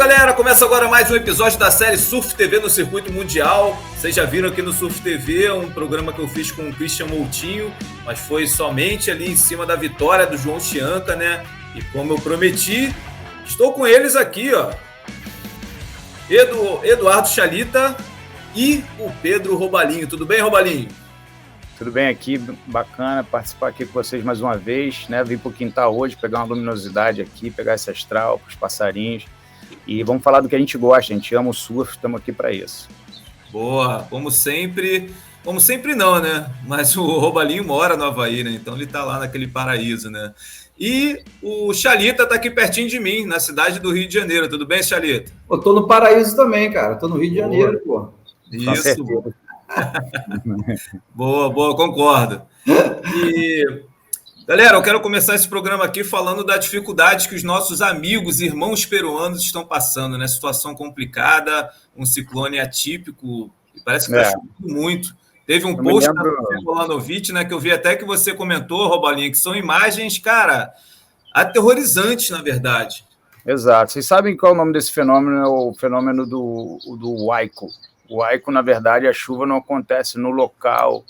galera, começa agora mais um episódio da série Surf TV no Circuito Mundial. Vocês já viram aqui no Surf TV um programa que eu fiz com o Christian Moutinho, mas foi somente ali em cima da vitória do João Chianca, né? E como eu prometi, estou com eles aqui, ó. Eduardo Chalita e o Pedro Robalinho. Tudo bem, Robalinho? Tudo bem aqui, bacana participar aqui com vocês mais uma vez, né? Vim pro quintal hoje, pegar uma luminosidade aqui, pegar esse astral para os passarinhos e vamos falar do que a gente gosta, a gente ama o surf, estamos aqui para isso. Boa, como sempre não, né? Mas o Robalinho mora no Havaí, né? Então ele tá lá naquele paraíso, né? E o Chalita tá aqui pertinho de mim, na cidade do Rio de Janeiro. Tudo bem, Chalita? Eu tô no paraíso também, cara. Tô no Rio de Janeiro, pô. Isso. Boa, concordo. E, galera, eu quero começar esse programa aqui falando da dificuldade que os nossos amigos, irmãos peruanos estão passando, né? Situação complicada, um ciclone atípico, parece que está chovendo muito. Teve um post da Milanovic, né, que eu vi até que você comentou, Robalinho, que são imagens, cara, aterrorizantes, na verdade. Exato. Vocês sabem qual é o nome desse fenômeno? É o fenômeno do Huaico. O Huaico, na verdade, a chuva não acontece no local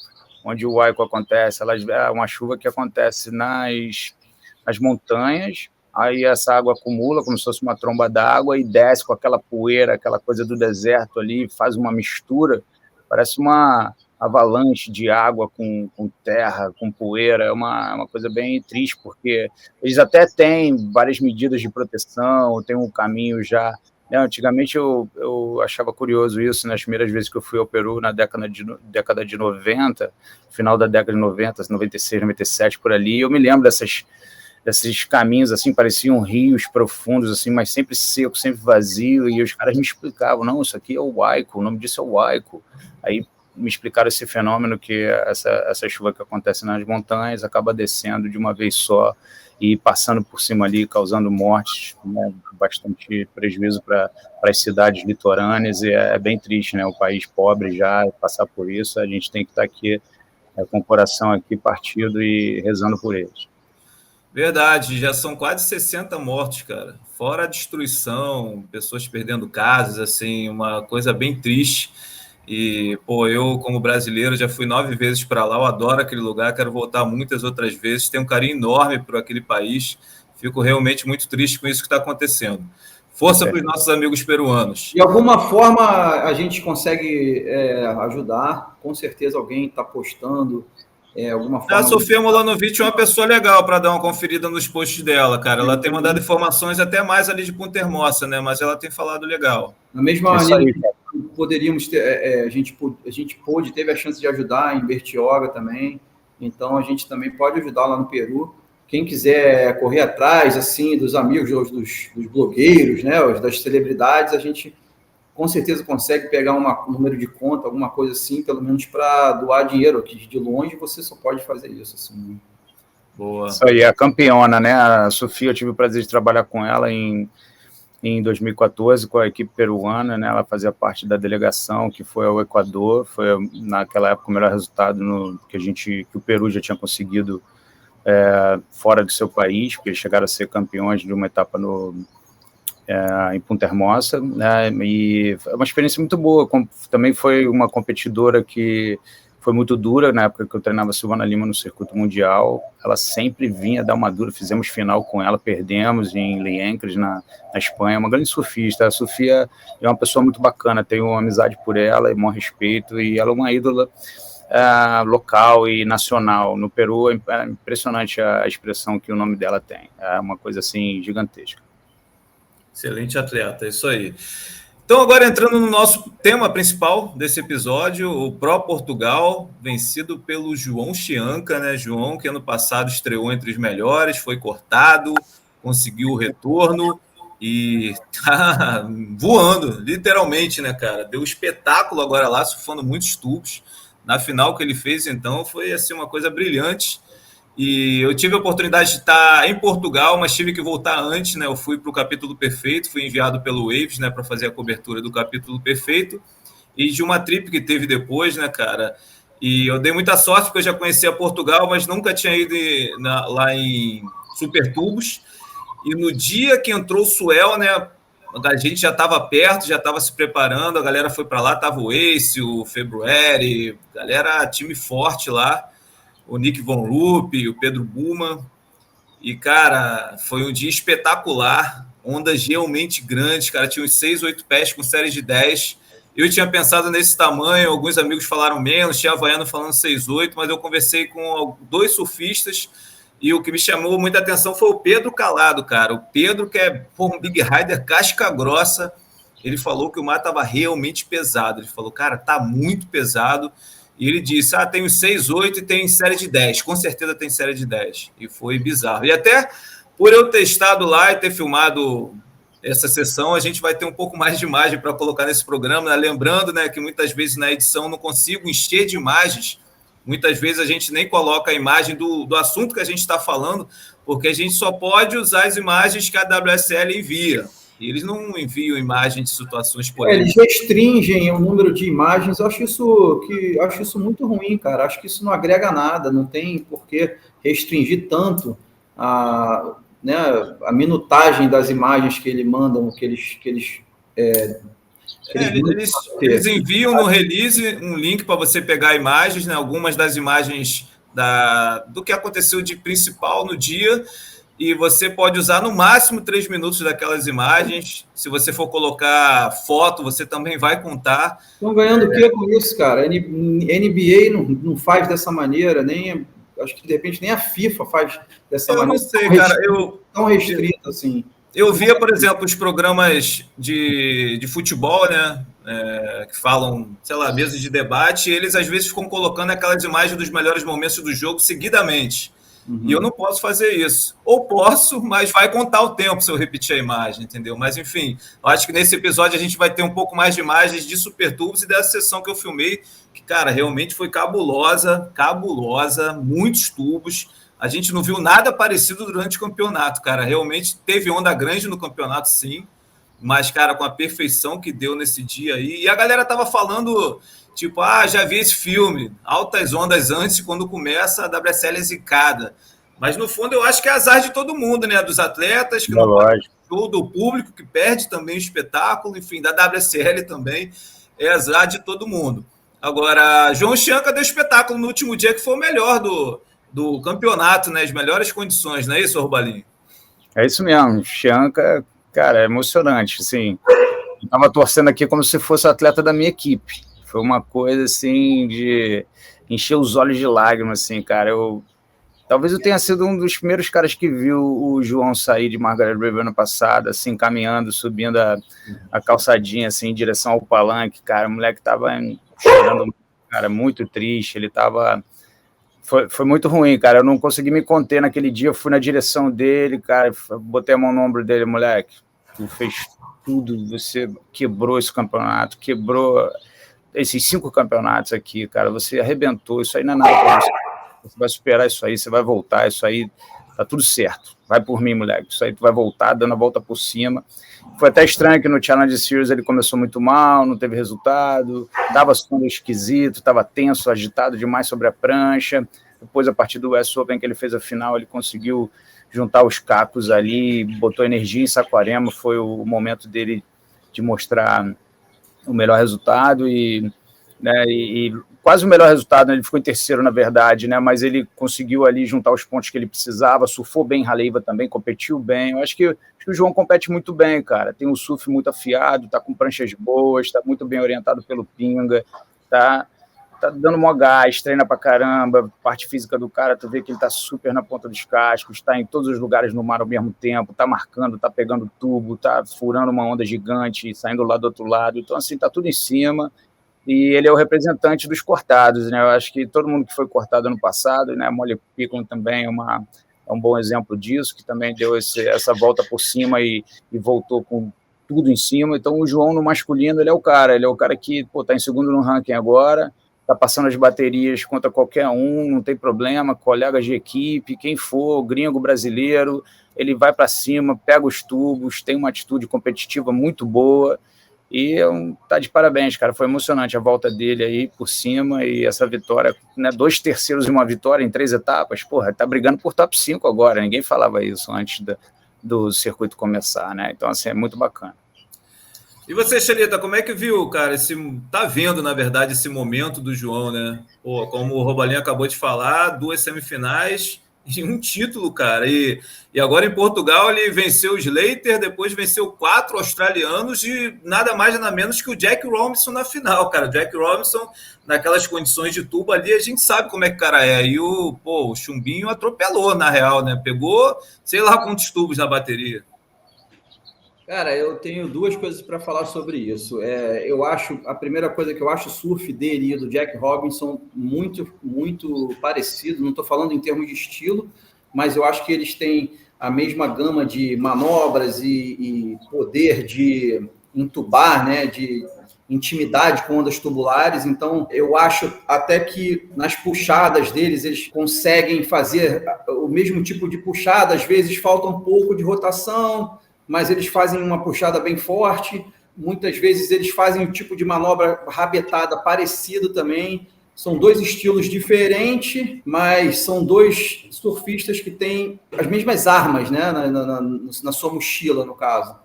onde o Huaico acontece. É uma chuva que acontece nas montanhas, aí essa água acumula como se fosse uma tromba d'água e desce com aquela poeira, aquela coisa do deserto ali, faz uma mistura, parece uma avalanche de água com terra, com poeira. É uma coisa bem triste, porque eles até têm várias medidas de proteção, tem um caminho já. Antigamente eu achava curioso isso, nas primeiras vezes que eu fui ao Peru, na década de 90, final da década de 90, 96, 97, por ali, eu me lembro desses caminhos, assim, pareciam rios profundos, assim, mas sempre seco, sempre vazio, e os caras me explicavam, não, isso aqui é o Huaico, o nome disso é o Huaico. Aí me explicaram esse fenômeno, que essa chuva que acontece nas montanhas acaba descendo de uma vez só e passando por cima ali, causando mortes, né, bastante prejuízo para as cidades litorâneas, e é bem triste, né, o país pobre já passar por isso. A gente tem que estar aqui com o coração aqui partido e rezando por eles. Verdade, já são quase 60 mortos, cara, fora a destruição, pessoas perdendo casas, assim, uma coisa bem triste. E, pô, eu, como brasileiro, já fui 9 vezes para lá, eu adoro aquele lugar, quero voltar muitas outras vezes, tenho um carinho enorme por aquele país, fico realmente muito triste com isso que está acontecendo. Força para os nossos amigos peruanos. De alguma forma, a gente consegue ajudar, com certeza alguém está postando alguma forma. A Sofia Milanovic é uma pessoa legal para dar uma conferida nos posts dela, cara. Ela tem mandado informações até mais ali de Punta Hermosa, né? Mas ela tem falado legal. Da mesma maneira que poderíamos ter, a gente teve a chance de ajudar em Bertioga também, então a gente também pode ajudar lá no Peru. Quem quiser correr atrás, assim, dos amigos, dos blogueiros, né, das celebridades, a gente com certeza consegue pegar um número de conta, alguma coisa assim, pelo menos para doar dinheiro, que de longe você só pode fazer isso, assim. Boa. Isso aí, a campeona, né, a Sofia, eu tive o prazer de trabalhar com ela em 2014, com a equipe peruana, né, ela fazia parte da delegação que foi ao Equador, foi naquela época o melhor resultado que o Peru já tinha conseguido fora do seu país, porque eles chegaram a ser campeões de uma etapa em Punta Hermosa, né, e é uma experiência muito boa. Também foi uma competidora que foi muito dura, na época que eu treinava a Silvana Lima no circuito mundial, ela sempre vinha dar uma dura, fizemos final com ela, perdemos em Liencres, na Espanha, uma grande surfista. A Sofia é uma pessoa muito bacana, tenho uma amizade por ela e um respeito, e ela é uma ídola local e nacional. No Peru é impressionante a expressão que o nome dela tem, é uma coisa assim gigantesca. Excelente atleta, isso aí. Então, agora entrando no nosso tema principal desse episódio, o Pro Portugal, vencido pelo João Chianca, né? João, que ano passado estreou entre os melhores, foi cortado, conseguiu o retorno e tá voando, literalmente, né, cara? Deu um espetáculo agora lá, surfando muitos tubos. Na final que ele fez, então, foi assim, uma coisa brilhante. E eu tive a oportunidade de estar em Portugal, mas tive que voltar antes, né? Eu fui para o Capítulo Perfeito, fui enviado pelo Waves, né, para fazer a cobertura do Capítulo Perfeito e de uma trip que teve depois, né, cara? E eu dei muita sorte porque eu já conhecia Portugal, mas nunca tinha ido lá em Super Tubos. E no dia que entrou o Suel, né, a gente já estava perto, já estava se preparando, a galera foi para lá, estava o Ace, o February, galera, time forte lá, o Nick Von Loop, o Pedro Buma, e, cara, foi um dia espetacular, ondas realmente grandes, cara, tinha uns 6, 8 pés com séries de 10. Eu tinha pensado nesse tamanho, alguns amigos falaram menos, tinha Havaiano falando 6, 8, mas eu conversei com 2 surfistas e o que me chamou muita atenção foi o Pedro Calado, cara. O Pedro, que é um big rider casca grossa, ele falou que o mar estava realmente pesado. Ele falou, cara, tá muito pesado. E ele disse, tem os 6, 8 e tem série de 10. Com certeza tem série de 10. E foi bizarro. E até por eu ter estado lá e ter filmado essa sessão, a gente vai ter um pouco mais de imagem para colocar nesse programa, né? Lembrando, né, que muitas vezes na edição não consigo encher de imagens, muitas vezes a gente nem coloca a imagem do assunto que a gente está falando, porque a gente só pode usar as imagens que a WSL envia. E eles não enviam imagens de situações polêmicas. Eles restringem o número de imagens, eu acho isso muito ruim, cara. Acho que isso não agrega nada, não tem por que restringir tanto a minutagem das imagens que eles mandam, eles enviam no release um link para você pegar imagens, né? Algumas das imagens do que aconteceu de principal no dia, e você pode usar no máximo 3 minutos daquelas imagens. Se você for colocar foto, você também vai contar. Estão ganhando o que com isso, cara? NBA não faz dessa maneira, nem... Acho que, de repente, nem a FIFA faz dessa maneira. Eu não sei, cara. Tão restrito, assim. Eu via, por exemplo, os programas de futebol, né? Que falam, sei lá, mesas de debate, e eles, às vezes, ficam colocando aquelas imagens dos melhores momentos do jogo seguidamente. Uhum. E eu não posso fazer isso. Ou posso, mas vai contar o tempo se eu repetir a imagem, entendeu? Mas, enfim, eu acho que nesse episódio a gente vai ter um pouco mais de imagens de Super Tubos e dessa sessão que eu filmei, que, cara, realmente foi cabulosa, muitos tubos. A gente não viu nada parecido durante o campeonato, cara. Realmente teve onda grande no campeonato, sim, mas, cara, com a perfeição que deu nesse dia aí. E a galera tava falando, tipo, já vi esse filme, altas ondas antes, quando começa a WSL é zicada. Mas, no fundo, eu acho que é azar de todo mundo, né? Dos atletas, que não pode show, do público, que perde também o espetáculo, enfim, da WSL também, é azar de todo mundo. Agora, João Chianca deu espetáculo no último dia, que foi o melhor do campeonato, né? As melhores condições, não é isso, Orbalinho? É isso mesmo, Chianca, cara, é emocionante, assim. Eu tava torcendo aqui como se fosse o atleta da minha equipe. Foi uma coisa, assim, de encher os olhos de lágrimas, assim, cara. Talvez eu tenha sido um dos primeiros caras que viu o João sair de Margaret River ano passado, assim, caminhando, subindo a calçadinha, assim, em direção ao palanque, cara. O moleque tava chorando, cara, muito triste, ele tava... Foi muito ruim, cara, eu não consegui me conter naquele dia, eu fui na direção dele, cara, botei a mão no ombro dele, moleque, tu fez tudo, você quebrou esse campeonato, quebrou esses 5 campeonatos aqui, cara, você arrebentou, isso aí não é nada pra você vai superar isso aí, você vai voltar, isso aí tá tudo certo, vai por mim, moleque, isso aí tu vai voltar, dando a volta por cima. Foi até estranho que no Challenge Series ele começou muito mal, não teve resultado, estava sendo esquisito, estava tenso, agitado demais sobre a prancha. Depois, a partir do US Open que ele fez a final, ele conseguiu juntar os cacos ali, botou energia em Saquarema, foi o momento dele de mostrar o melhor resultado e quase o melhor resultado, né? Ele ficou em terceiro, na verdade, né? Mas ele conseguiu ali juntar os pontos que ele precisava, surfou bem em Haleiwa também, competiu bem. Eu acho que o João compete muito bem, cara. Tem um surf muito afiado, tá com pranchas boas, tá muito bem orientado pelo Pinga, tá dando mó gás, treina pra caramba, parte física do cara, tu vê que ele tá super na ponta dos cascos, tá em todos os lugares no mar ao mesmo tempo, tá marcando, tá pegando tubo, tá furando uma onda gigante, saindo lá do outro lado. Então, assim, tá tudo em cima. E ele é o representante dos cortados, né? Eu acho que todo mundo que foi cortado ano passado, né? A Molly Picon também é um bom exemplo disso, que também deu essa volta por cima e voltou com tudo em cima. Então, o João, no masculino, ele é o cara que, tá em segundo no ranking agora, tá passando as baterias contra qualquer um, não tem problema, colegas de equipe, quem for, gringo, brasileiro, ele vai para cima, pega os tubos, tem uma atitude competitiva muito boa. E tá de parabéns, cara, foi emocionante a volta dele aí por cima e essa vitória, né, 2 terceiros e uma vitória em 3 etapas, porra, tá brigando por top 5 agora, ninguém falava isso antes do circuito começar, né, então assim, é muito bacana. E você, Xerita, como é que viu, cara? Tá vendo, na verdade, esse momento do João, né? Pô, como o Robalinho acabou de falar, 2 semifinais e um título, cara. E agora em Portugal ele venceu o Slater, depois venceu 4 australianos e nada mais nada menos que o Jack Robinson na final, cara. Jack Robinson, naquelas condições de tubo ali, a gente sabe como é que o cara é. E o Chumbinho atropelou, na real, né? Pegou, sei lá quantos tubos na bateria. Cara, eu tenho 2 coisas para falar sobre isso. Eu acho, a primeira coisa que eu acho o surf dele e do Jack Robinson muito, muito parecido. Não estou falando em termos de estilo, mas eu acho que eles têm a mesma gama de manobras e poder de entubar, né, de intimidade com ondas tubulares. Então, eu acho até que nas puxadas deles, eles conseguem fazer o mesmo tipo de puxada. Às vezes falta um pouco de rotação, mas eles fazem uma puxada bem forte. Muitas vezes eles fazem um tipo de manobra rabetada parecido também. São 2 estilos diferentes, mas são 2 surfistas que têm as mesmas armas, né, na sua mochila, no caso.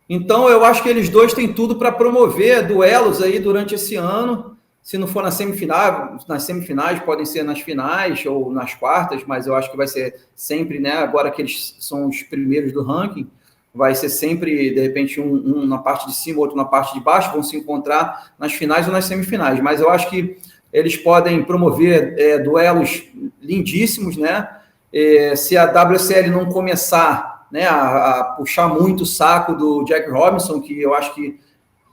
Então, eu acho que eles 2 têm tudo para promover duelos aí durante esse ano. Se não for nas semifinais, podem ser nas finais ou nas quartas, mas eu acho que vai ser sempre, né, agora que eles são os primeiros do ranking, vai ser sempre, de repente, um na parte de cima, outro na parte de baixo, vão se encontrar nas finais ou nas semifinais. Mas eu acho que eles podem promover duelos lindíssimos, né? Se a WSL não começar, né, a puxar muito o saco do Jack Robinson, que eu acho que,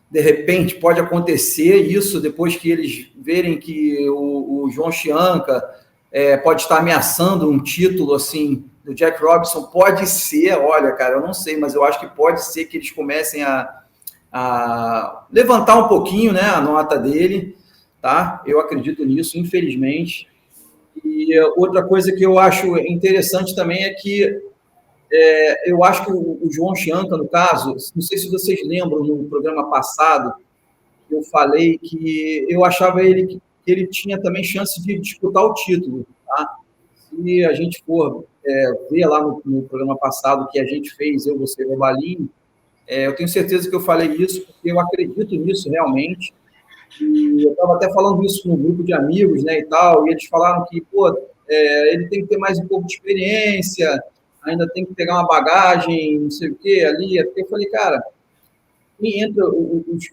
de repente, pode acontecer isso, depois que eles verem que o João Chianca pode estar ameaçando um título, assim, do Jack Robinson, pode ser, olha, cara, eu não sei, mas eu acho que pode ser que eles comecem a levantar um pouquinho, né, a nota dele, tá? Eu acredito nisso, infelizmente. E outra coisa que eu acho interessante também é que eu acho que o João Chianca, no caso, não sei se vocês lembram, no programa passado, eu falei que eu achava que ele tinha também chance de disputar o título, tá? Se a gente for ver lá no programa passado que a gente fez, eu, você e o Robalinho, eu tenho certeza que eu falei isso, porque eu acredito nisso realmente. E eu estava até falando isso no grupo de amigos, né, e tal, e eles falaram que, ele tem que ter mais um pouco de experiência, ainda tem que pegar uma bagagem, não sei o quê, ali. Eu falei, cara, entra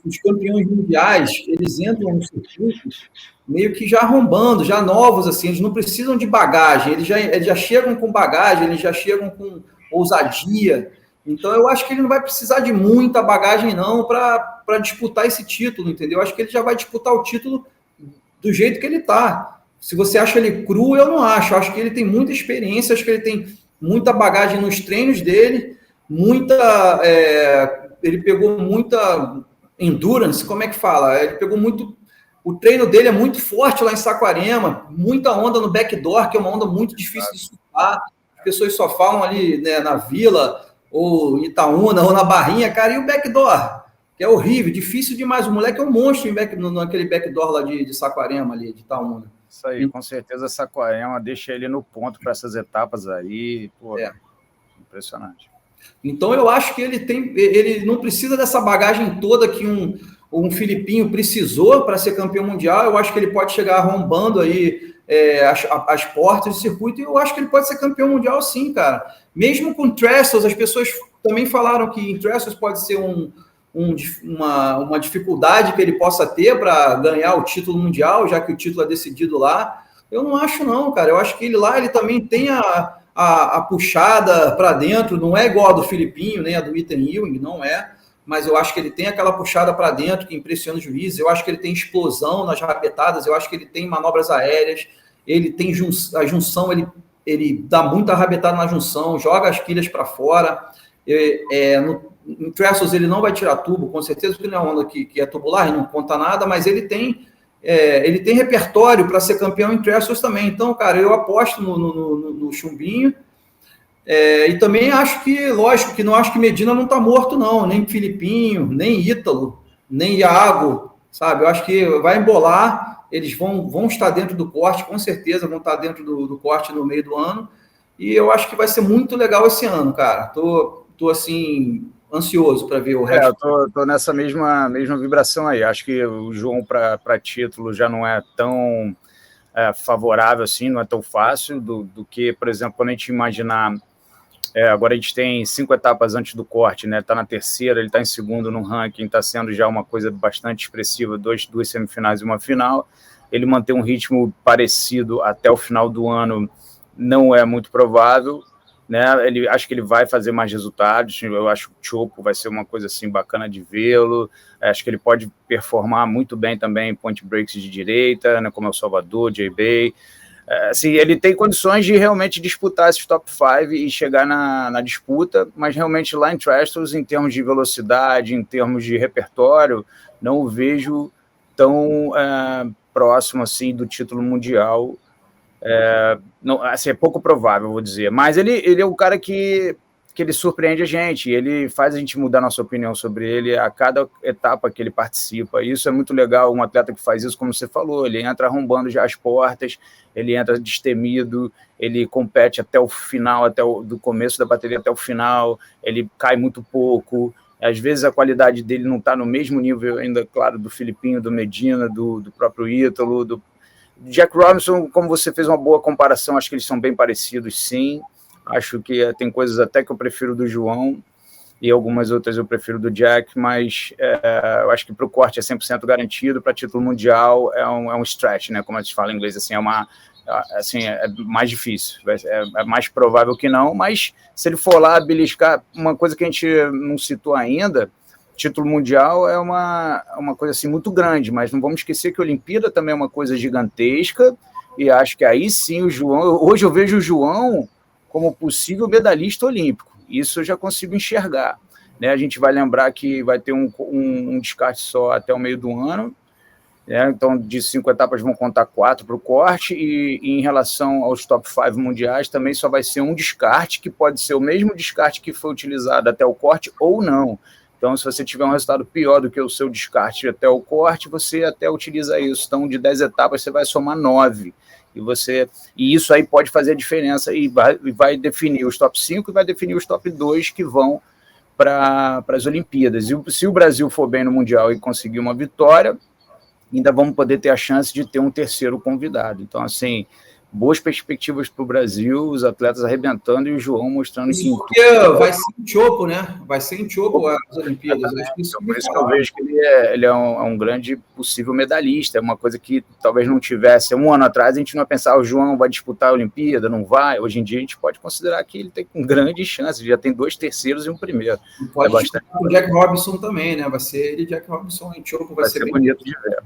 os campeões mundiais, eles entram no circuito meio que já arrombando, já novos, assim, eles não precisam de bagagem, eles já chegam com bagagem, eles já chegam com ousadia. Então, eu acho que ele não vai precisar de muita bagagem, não, para disputar esse título, entendeu? Eu acho que ele já vai disputar o título do jeito que ele está. Se você acha ele cru, eu não acho. Eu acho que ele tem muita experiência, acho que ele tem muita bagagem nos treinos dele, ele pegou muita endurance, como é que fala? Ele pegou muito. O treino dele é muito forte lá em Saquarema, muita onda no backdoor, que é uma onda muito difícil de surfar. As pessoas só falam ali, né, na Vila, ou em Itaúna, ou na Barrinha, cara, e o backdoor, que é horrível, difícil demais. O moleque é um monstro naquele backdoor lá de Saquarema, ali, de Itaúna. Isso aí, com certeza Saquarema deixa ele no ponto para essas etapas aí. Pô, impressionante. Então, eu acho que ele não precisa dessa bagagem toda que um filipinho precisou para ser campeão mundial. Eu acho que ele pode chegar arrombando aí as portas do circuito, e eu acho que ele pode ser campeão mundial sim, cara. Mesmo com Trestles, as pessoas também falaram que em Trestles pode ser uma dificuldade que ele possa ter para ganhar o título mundial, já que o título é decidido lá. Eu não acho não, cara. Eu acho que ele também tem a puxada para dentro, não é igual a do Filipinho, nem a do Ethan Ewing, não é, mas eu acho que ele tem aquela puxada para dentro que impressiona os juízes. Eu acho que ele tem explosão nas rapetadas, eu acho que ele tem manobras aéreas, ele tem a junção, ele dá muita rabetada na junção, joga as quilhas para fora. Em Trestles ele não vai tirar tubo, com certeza, porque não é uma onda que é tubular, não conta nada, mas ele tem repertório para ser campeão em Trestles também. Então, cara, eu aposto no Chumbinho. E também acho que, lógico, que não acho que Medina não está morto, não, nem Filipinho, nem Ítalo, nem Iago, sabe? Eu acho que vai embolar, eles vão estar dentro do corte, com certeza vão estar dentro do corte no meio do ano, e eu acho que vai ser muito legal esse ano, cara. Tô assim, ansioso para ver o resto. Eu tô nessa mesma vibração aí. Acho que o João para título já não é tão favorável assim, não é tão fácil do que, por exemplo, quando a gente imaginar. Agora a gente tem 5 etapas antes do corte, né? Está na terceira, ele está em segundo no ranking, está sendo já uma coisa bastante expressiva, 2 semifinais e uma final. Ele manter um ritmo parecido até o final do ano não é muito provável, né? Acho que ele vai fazer mais resultados. Eu acho que o Chopo vai ser uma coisa assim bacana de vê-lo. Acho que ele pode performar muito bem também em point breaks de direita, né? Como é o Salvador, J-Bay. Assim, ele tem condições de realmente disputar esses top 5 e chegar na disputa, mas realmente lá em Trestles, em termos de velocidade, em termos de repertório, não o vejo tão próximo assim do título mundial. Não, assim, é pouco provável, vou dizer, mas ele é um cara que ele surpreende a gente, ele faz a gente mudar nossa opinião sobre ele a cada etapa que ele participa. Isso é muito legal, um atleta que faz isso, como você falou, ele entra arrombando já as portas, ele entra destemido, ele compete até o final, do começo da bateria até o final, ele cai muito pouco, às vezes a qualidade dele não está no mesmo nível ainda, claro, do Filipinho, do Medina, do próprio Ítalo, do Jack Robinson. Como você fez uma boa comparação, acho que eles são bem parecidos, sim. Acho que tem coisas até que eu prefiro do João e algumas outras eu prefiro do Jack, mas eu acho que para o corte é 100% garantido, para título mundial é um stretch, né? Como a gente fala em inglês, assim, é mais difícil, é mais provável que não, mas se ele for lá beliscar, uma coisa que a gente não citou ainda, título mundial é uma coisa assim muito grande, mas não vamos esquecer que a Olimpíada também é uma coisa gigantesca, e acho que aí sim o João, hoje eu vejo o João como possível medalhista olímpico. Isso eu já consigo enxergar, né? A gente vai lembrar que vai ter um descarte só até o meio do ano, né? Então de 5 etapas vão contar 4 para o corte, e em relação aos top 5 mundiais também só vai ser um descarte, que pode ser o mesmo descarte que foi utilizado até o corte ou não. Então, se você tiver um resultado pior do que o seu descarte até o corte, você até utiliza isso. Então, de 10 etapas, você vai somar 9. E isso aí pode fazer a diferença e vai definir os top 5 e vai definir os top 2 que vão para as Olimpíadas. E se o Brasil for bem no Mundial e conseguir uma vitória, ainda vamos poder ter a chance de ter um terceiro convidado. Então, assim, boas perspectivas para o Brasil, os atletas arrebentando e o João mostrando isso que... Porque vai ser em Chopo, né? Vai ser em Chopo as Olimpíadas. Então, por isso que eu vejo que ele é um grande possível medalhista. É uma coisa que talvez não tivesse. Um ano atrás a gente não ia pensar, o João vai disputar a Olimpíada, não vai. Hoje em dia a gente pode considerar que ele tem grande chance, ele já tem 2 terceiros e um primeiro. E pode bastante. O Jack Robinson também, né? Vai ser ele e Jack Robinson em Chopo, vai ser bem bonito de ver.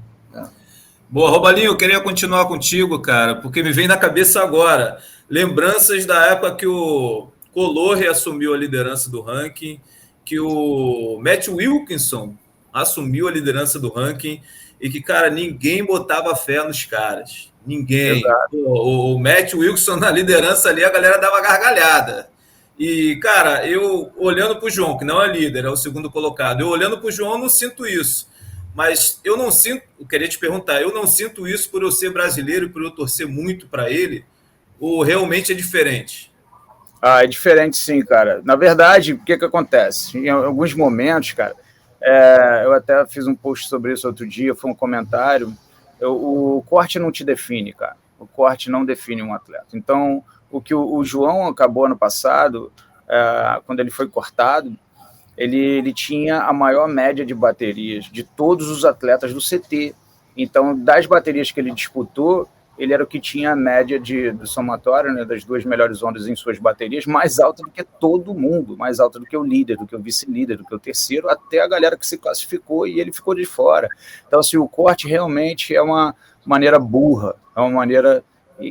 Boa, Robalinho, eu queria continuar contigo, cara, porque me vem na cabeça agora lembranças da época que o Color assumiu a liderança do ranking, que o Matt Wilkinson assumiu a liderança do ranking e que, cara, ninguém botava fé nos caras. Ninguém. O Matt Wilkinson na liderança ali, a galera dava gargalhada. E, cara, eu olhando para o João, que não é líder, é o segundo colocado, eu olhando para o João, eu não sinto isso. Mas eu não sinto, eu queria te perguntar, eu não sinto isso por eu ser brasileiro e por eu torcer muito para ele, ou realmente é diferente? É diferente sim, cara. Na verdade, o que acontece? Em alguns momentos, cara, eu até fiz um post sobre isso outro dia, foi um comentário, o corte não te define, cara. O corte não define um atleta. Então, o que o João acabou ano passado, quando ele foi cortado, ele tinha a maior média de baterias de todos os atletas do CT. Então, das baterias que ele disputou, ele era o que tinha a média do somatório, né, das 2 melhores ondas em suas baterias, mais alta do que todo mundo, mais alta do que o líder, do que o vice-líder, do que o terceiro, até a galera que se classificou, e ele ficou de fora. Então, assim, o corte realmente é uma maneira burra, é uma maneira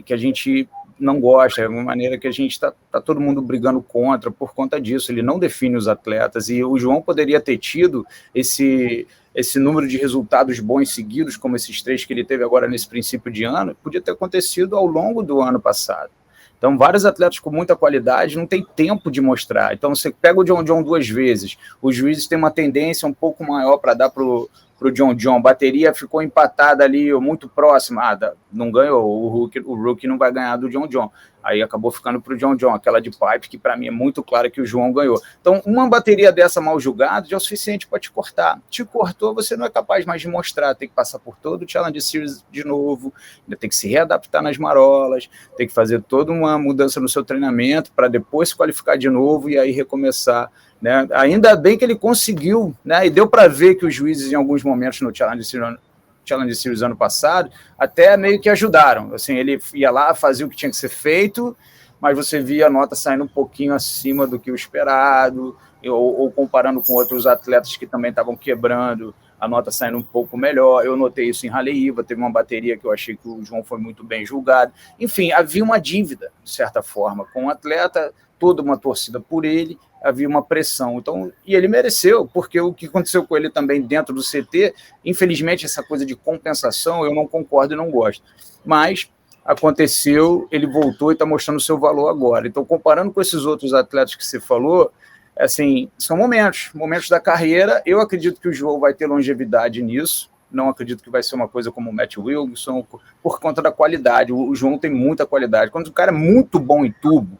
que a gente não gosta, é uma maneira que a gente está todo mundo brigando contra por conta disso. Ele não define os atletas, e o João poderia ter tido esse número de resultados bons seguidos, como esses 3 que ele teve agora nesse princípio de ano, podia ter acontecido ao longo do ano passado. Então, vários atletas com muita qualidade não tem tempo de mostrar. Então, você pega o John 2 vezes, os juízes têm uma tendência um pouco maior para dar para o o John John. A bateria ficou empatada ali, muito próxima. Não ganhou, o Rookie não vai ganhar do John John. Aí acabou ficando para o John John, aquela de pipe, que para mim é muito claro que o João ganhou. Então, uma bateria dessa mal julgada já é o suficiente para te cortar. Te cortou, você não é capaz mais de mostrar, tem que passar por todo o Challenge Series de novo, ainda tem que se readaptar nas marolas, tem que fazer toda uma mudança no seu treinamento para depois se qualificar de novo e aí recomeçar. Né? Ainda bem que ele conseguiu, né? E deu para ver que os juízes, em alguns momentos no Challenge Series ano passado, até meio que ajudaram. Assim, ele ia lá, fazia o que tinha que ser feito, mas você via a nota saindo um pouquinho acima do que o esperado, ou comparando com outros atletas que também estavam quebrando, a nota saindo um pouco melhor. Eu notei isso em Haleiwa, teve uma bateria que eu achei que o João foi muito bem julgado. Enfim, havia uma dívida, de certa forma, com o atleta, toda uma torcida por ele, havia uma pressão. Então, e ele mereceu, porque o que aconteceu com ele também dentro do CT, infelizmente, essa coisa de compensação, eu não concordo e não gosto. Mas aconteceu, ele voltou e está mostrando o seu valor agora. Então, comparando com esses outros atletas que você falou, assim, são momentos da carreira. Eu acredito que o João vai ter longevidade nisso. Não acredito que vai ser uma coisa como o Matt Wilson, por conta da qualidade. O João tem muita qualidade. Quando o cara é muito bom em tubo,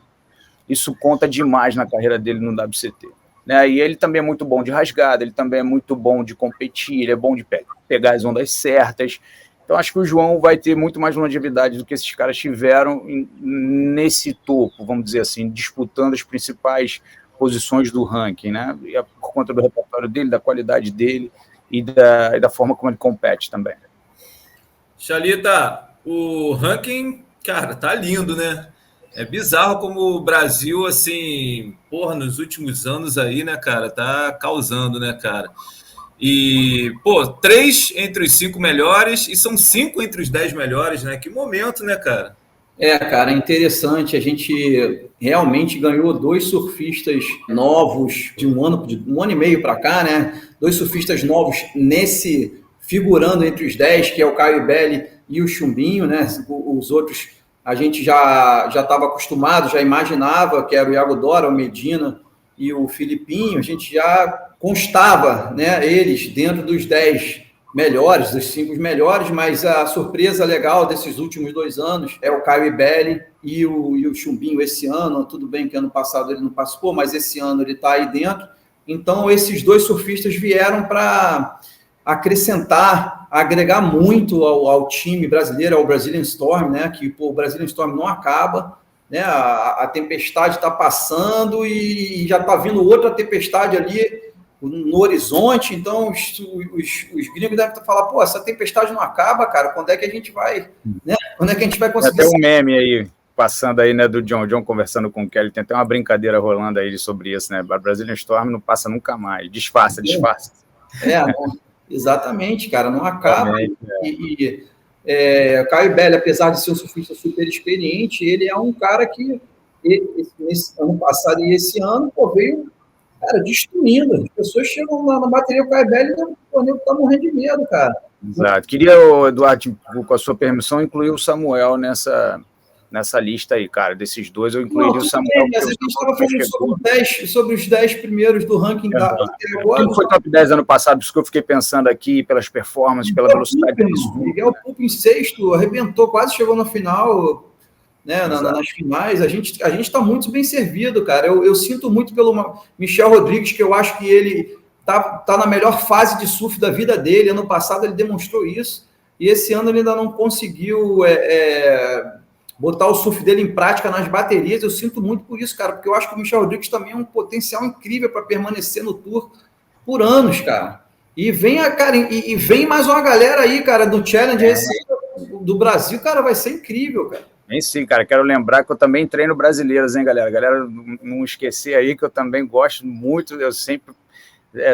isso conta demais na carreira dele no WCT. Né? E ele também é muito bom de rasgada, ele também é muito bom de competir, ele é bom de pegar as ondas certas. Então, acho que o João vai ter muito mais longevidade do que esses caras tiveram nesse topo, vamos dizer assim, disputando as principais posições do ranking, né? E por conta do repertório dele, da qualidade dele e da forma como ele compete também. Xalita, o ranking, cara, tá lindo, né? É bizarro como o Brasil, assim, porra, nos últimos anos aí, né, cara, tá causando, né, cara? E, pô, 3 entre os 5 melhores e são 5 entre os 10 melhores, né? Que momento, né, cara? Cara, interessante. A gente realmente ganhou 2 surfistas novos de um ano e meio para cá, né? 2 surfistas novos figurando entre os 10, que é o Caio Belli e o Chumbinho, né? Os outros a gente já estava acostumado, já imaginava que era o Iago Dora, o Medina e o Filipinho. A gente já constava, né, eles dentro dos 10 melhores, dos 5 melhores, mas a surpresa legal desses últimos 2 anos é o Caio Belli e o Chumbinho esse ano. Tudo bem que ano passado ele não participou, mas esse ano ele está aí dentro. Então, esses 2 surfistas vieram para acrescentar, agregar muito ao time brasileiro, ao Brazilian Storm, né? Que o Brazilian Storm não acaba, né? A tempestade está passando e já está vindo outra tempestade ali no horizonte. Então os gringos devem falar, pô, essa tempestade não acaba, cara, quando é que a gente vai, né? Quando é que a gente vai conseguir? Tem até um meme aí, passando aí, né, do John conversando com o Kelly, tem até uma brincadeira rolando aí sobre isso, né? A Brazilian Storm não passa nunca mais, disfarça. Não, exatamente, cara, não acaba. O Caio Belli, apesar de ser um surfista super experiente, ele é um cara que nesse ano passado e esse ano, pô, veio, cara, destruindo. As pessoas chegam na bateria, o Caio Belli tá morrendo de medo, cara. Exato. Queria, Eduardo, com a sua permissão, incluir o Samuel nessa lista aí, cara. Desses 2, eu incluiria o Samuel. Mas a gente estava falando sobre os 10 primeiros do ranking da agora. Quem foi top 10 ano passado? Isso que eu fiquei pensando aqui, pelas performances, pela velocidade. Miguel Pupo em 6º, arrebentou, quase chegou na final, né, nas finais. A gente está muito bem servido, cara. Eu sinto muito pelo Michel Rodrigues, que eu acho que ele tá na melhor fase de surf da vida dele. Ano passado ele demonstrou isso, e esse ano ele ainda não conseguiu botar o surf dele em prática nas baterias. Eu sinto muito por isso, cara, porque eu acho que o Michel Rodrigues também é um potencial incrível para permanecer no Tour por anos, cara. E vem mais uma galera aí, cara, do Challenge do Brasil, cara, vai ser incrível, cara. Bem sim, cara, quero lembrar que eu também treino brasileiros, hein, galera? Galera, não esquecer aí que eu também gosto muito, eu sempre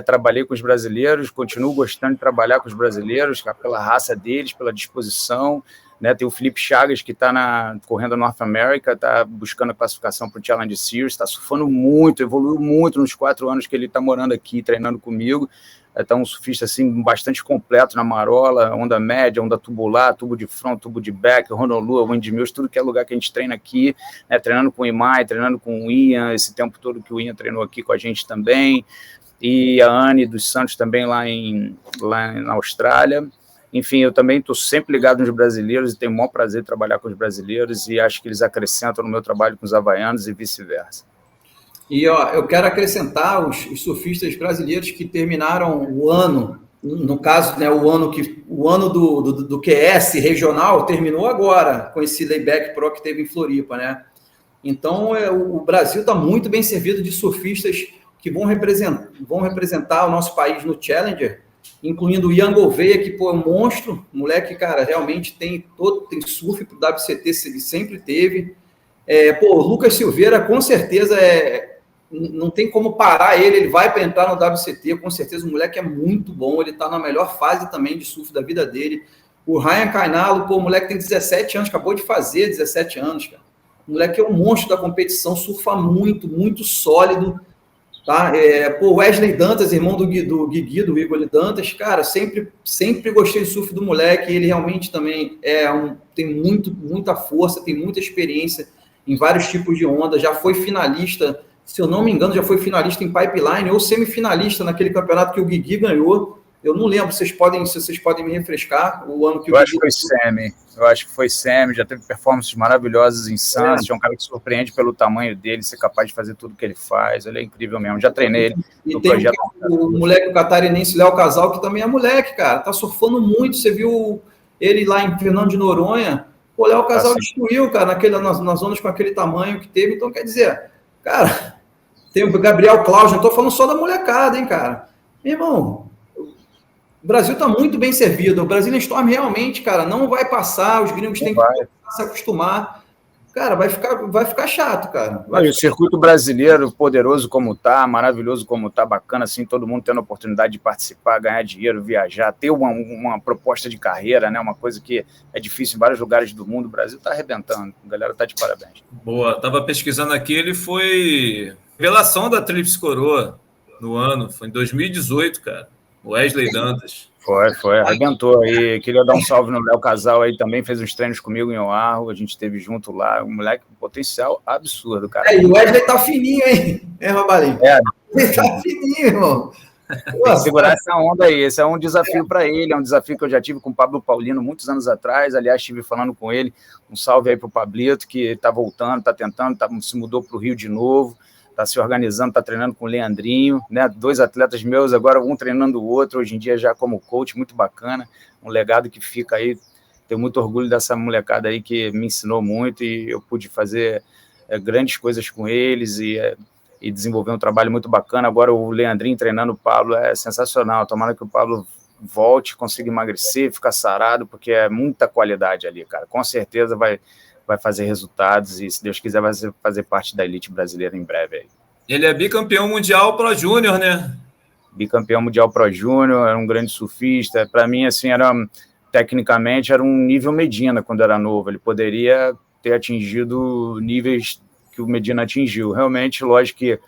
trabalhei com os brasileiros, continuo gostando de trabalhar com os brasileiros, cara, pela raça deles, pela disposição, né? Tem o Felipe Chagas, que está correndo North America, está buscando a classificação para o Challenge Series, está surfando muito, evoluiu muito nos 4 anos que ele está morando aqui, treinando comigo. Está um surfista assim, bastante completo na marola, onda média, onda tubular, tubo de front, tubo de back, Honolulu, Windmills, tudo que é lugar que a gente treina aqui, né? Treinando com o Imai, treinando com o Ian, esse tempo todo que o Ian treinou aqui com a gente também. e a Anne dos Santos também lá na Austrália. Enfim, eu também estou sempre ligado nos brasileiros e tenho o maior prazer de trabalhar com os brasileiros e acho que eles acrescentam no meu trabalho com os havaianos e vice-versa. E ó, eu quero acrescentar os surfistas brasileiros que terminaram o ano, no caso, né, o ano do QS regional terminou agora, com esse Layback Pro que teve em Floripa, né? Então, o Brasil está muito bem servido de surfistas que vão representar o nosso país no Challenger, incluindo o Ian Gouveia, que pô, é um monstro, moleque, cara, realmente tem surf para o WCT, ele sempre teve. O Lucas Silveira, com certeza, não tem como parar ele vai para entrar no WCT, com certeza o moleque é muito bom, ele está na melhor fase também de surf da vida dele. O Ryan Cainalo, pô, o moleque tem 17 anos, acabou de fazer 17 anos, cara. O moleque é um monstro da competição, surfa muito, muito sólido, tá? O Wesley Dantas, irmão do Guigui, do Igor Dantas, cara, sempre gostei do surf do moleque, ele realmente também tem muita força, tem muita experiência em vários tipos de onda, já foi finalista, se eu não me engano, já foi finalista em pipeline ou semifinalista naquele campeonato que o Guigui ganhou. Eu não lembro, se vocês podem me refrescar o ano que eu acho que foi semi. Eu acho que foi semi, já teve performances maravilhosas em Santos, é um cara que surpreende pelo tamanho dele, ser capaz de fazer tudo que ele faz, ele é incrível mesmo, já treinei ele no projeto. O moleque catarinense Léo Casal, que também é moleque, cara, tá surfando muito, você viu ele lá em Fernando de Noronha, o Léo Casal destruiu, cara, nas zonas com aquele tamanho que teve, então quer dizer, cara, tem o Gabriel Cláudio, não tô falando só da molecada, hein, cara, meu irmão, o Brasil está muito bem servido. O Brazilian Storm realmente, cara, não vai passar. Os gringos têm que se acostumar. Cara, vai ficar chato, cara. O circuito brasileiro, poderoso como tá, maravilhoso como tá, bacana, assim, todo mundo tendo a oportunidade de participar, ganhar dinheiro, viajar, ter uma proposta de carreira, né? Uma coisa que é difícil em vários lugares do mundo. O Brasil tá arrebentando. A galera tá de parabéns. Boa. Tava pesquisando aqui, ele foi revelação da Tríplice Coroa no ano. Foi em 2018, cara. Wesley Dantas. Foi, arrebentou aí. Queria dar um salve no Léo Casal aí também, fez uns treinos comigo em Oahu, a gente esteve junto lá, um moleque com potencial absurdo, cara. E o Wesley tá fininho, hein? Robalinho? Ele tá fininho, irmão. Tem que segurar essa onda aí, esse é um desafio para ele, é um desafio que eu já tive com o Pablo Paulino muitos anos atrás, aliás, estive falando com ele, um salve aí pro Pablito, que está voltando, está tentando, se mudou para o Rio de novo, está se organizando, está treinando com o Leandrinho, né? 2 atletas meus, agora um treinando o outro, hoje em dia já como coach, muito bacana, um legado que fica aí, tenho muito orgulho dessa molecada aí que me ensinou muito e eu pude fazer grandes coisas com eles e desenvolver um trabalho muito bacana. Agora o Leandrinho treinando o Pablo é sensacional, tomara que o Pablo volte, consiga emagrecer, ficar sarado, porque é muita qualidade ali, cara, com certeza vai fazer resultados e, se Deus quiser, vai fazer parte da elite brasileira em breve. Aí. Ele é bicampeão mundial Pro Júnior, né? Bicampeão mundial Pro Júnior, era um grande surfista. Para mim, assim, tecnicamente, era um nível Medina quando era novo. Ele poderia ter atingido níveis que o Medina atingiu. Realmente, lógico que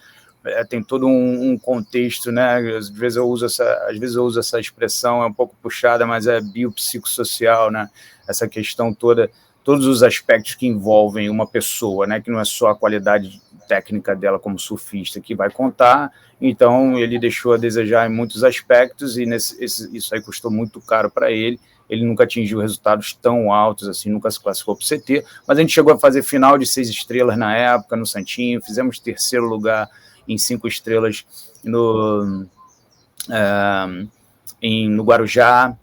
tem todo um contexto, né? Às vezes eu uso essa expressão, é um pouco puxada, mas é biopsicossocial, né? Essa questão toda, todos os aspectos que envolvem uma pessoa, né, que não é só a qualidade técnica dela como surfista que vai contar, então ele deixou a desejar em muitos aspectos e isso aí custou muito caro para ele nunca atingiu resultados tão altos assim, nunca se classificou para o CT, mas a gente chegou a fazer final de 6 estrelas na época, no Santinho, fizemos 3º lugar em 5 estrelas no Guarujá,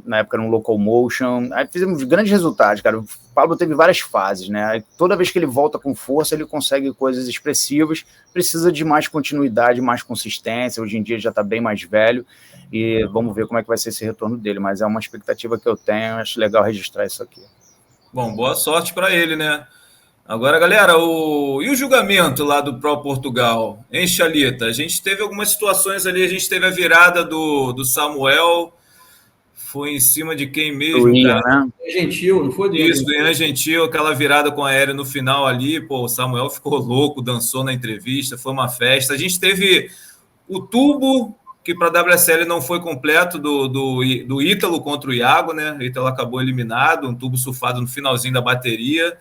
na época no Locomotion, aí fizemos grandes resultados, cara. O Pablo teve várias fases, né? Toda vez que ele volta com força, ele consegue coisas expressivas, precisa de mais continuidade, mais consistência, hoje em dia já está bem mais velho, e vamos ver como é que vai ser esse retorno dele, mas é uma expectativa que eu tenho, acho legal registrar isso aqui. Bom, boa sorte para ele, né? Agora, galera, e o julgamento lá do Pro Portugal, hein, Chalita? A gente teve algumas situações ali, a gente teve a virada do Samuel, foi em cima de quem mesmo, Ian, cara? Né? Gentil, não foi? Isso, do Ian Gentil, aquela virada com aéreo no final ali, pô, o Samuel ficou louco, dançou na entrevista, foi uma festa. A gente teve o tubo, que para a WSL não foi completo, do Ítalo contra o Iago, né? O Ítalo acabou eliminado, um tubo surfado no finalzinho da bateria.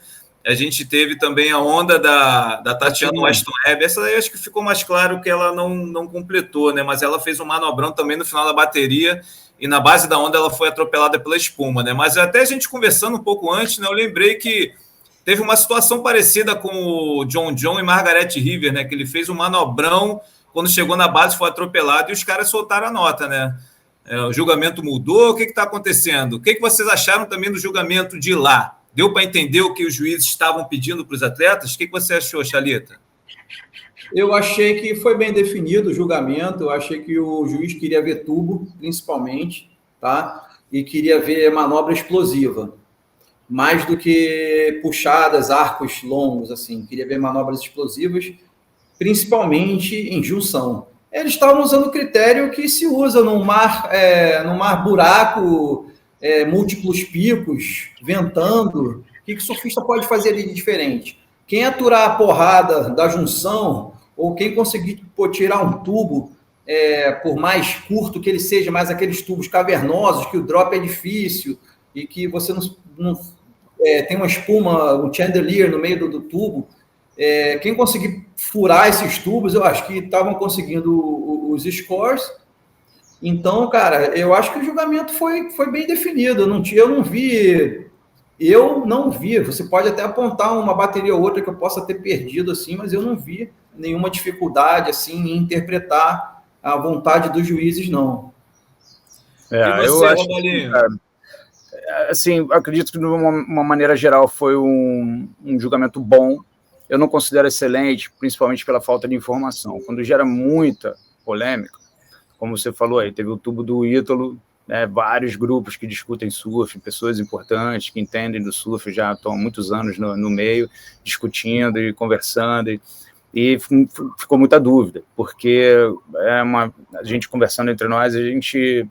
A gente teve também a onda da Tatiana Weston-Webb. Essa aí acho que ficou mais claro que ela não completou, né? Mas ela fez um manobrão também no final da bateria e na base da onda ela foi atropelada pela espuma, né? Mas até a gente conversando um pouco antes, né? Eu lembrei que teve uma situação parecida com o John e Margaret River, né? Que ele fez um manobrão, quando chegou na base foi atropelado e os caras soltaram a nota, né? O julgamento mudou, o que está acontecendo? O que vocês acharam também do julgamento de lá? Deu para entender o que os juízes estavam pedindo para os atletas? O que você achou, Chalita? Eu achei que foi bem definido o julgamento, eu achei que o juiz queria ver tubo, principalmente, tá? E queria ver manobra explosiva, mais do que puxadas, arcos longos, assim, queria ver manobras explosivas, principalmente em junção. Eles estavam usando o critério que se usa no mar buraco, múltiplos picos, ventando. O que o surfista pode fazer ali de diferente? Quem aturar a porrada da junção, ou quem conseguir tirar um tubo, por mais curto que ele seja, mais aqueles tubos cavernosos, que o drop é difícil, e que você não tem uma espuma, um chandelier no meio do tubo, quem conseguir furar esses tubos, eu acho que estavam conseguindo os scores. Então, cara, eu acho que o julgamento foi bem definido. Eu não vi. Você pode até apontar uma bateria ou outra que eu possa ter perdido, assim, mas eu não vi nenhuma dificuldade assim, em interpretar a vontade dos juízes, não. Eu acho que, cara, assim, acredito que de uma maneira geral foi um julgamento bom. Eu não considero excelente, principalmente pela falta de informação. Quando gera muita polêmica, como você falou aí, teve o tubo do Ítalo, né, vários grupos que discutem surf, pessoas importantes que entendem do surf, já estão há muitos anos no meio, discutindo e conversando, e ficou muita dúvida, porque a gente conversando entre nós, a gente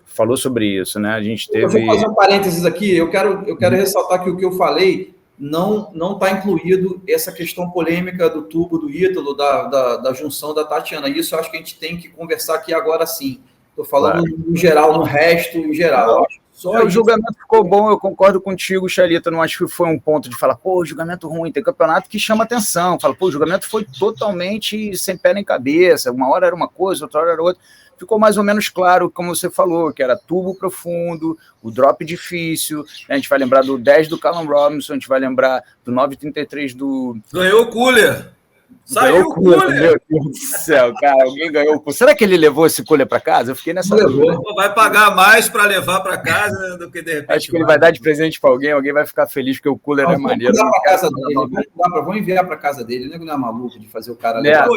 falou sobre isso, né? A gente teve... Eu vou fazer um parênteses aqui, eu quero ressaltar que o que eu falei não está incluído essa questão polêmica do tubo do Ítalo, da junção da Tatiana. Isso eu acho que a gente tem que conversar aqui agora sim. Estou falando no geral, no resto em geral. O julgamento ficou bom, eu concordo contigo, Chalita. Não acho que foi um ponto de falar, julgamento ruim. Tem campeonato que chama atenção. Fala, o julgamento foi totalmente sem pé nem cabeça. Uma hora era uma coisa, outra hora era outra. Ficou mais ou menos claro, como você falou, que era tubo profundo, o drop difícil. A gente vai lembrar do 10 do Callum Robinson, a gente vai lembrar do 9,33 do... Ganhou o cooler! Saiu o cooler! Meu Deus do céu, cara, alguém ganhou o cooler. Será que ele levou esse cooler para casa? Eu fiquei nessa dúvida. Vai pagar mais para levar para casa do que de repente. Acho que ele vai dar de presente para alguém vai ficar feliz porque o cooler é maneiro. Vamos enviar para casa dele, não é maluco de fazer o cara levar.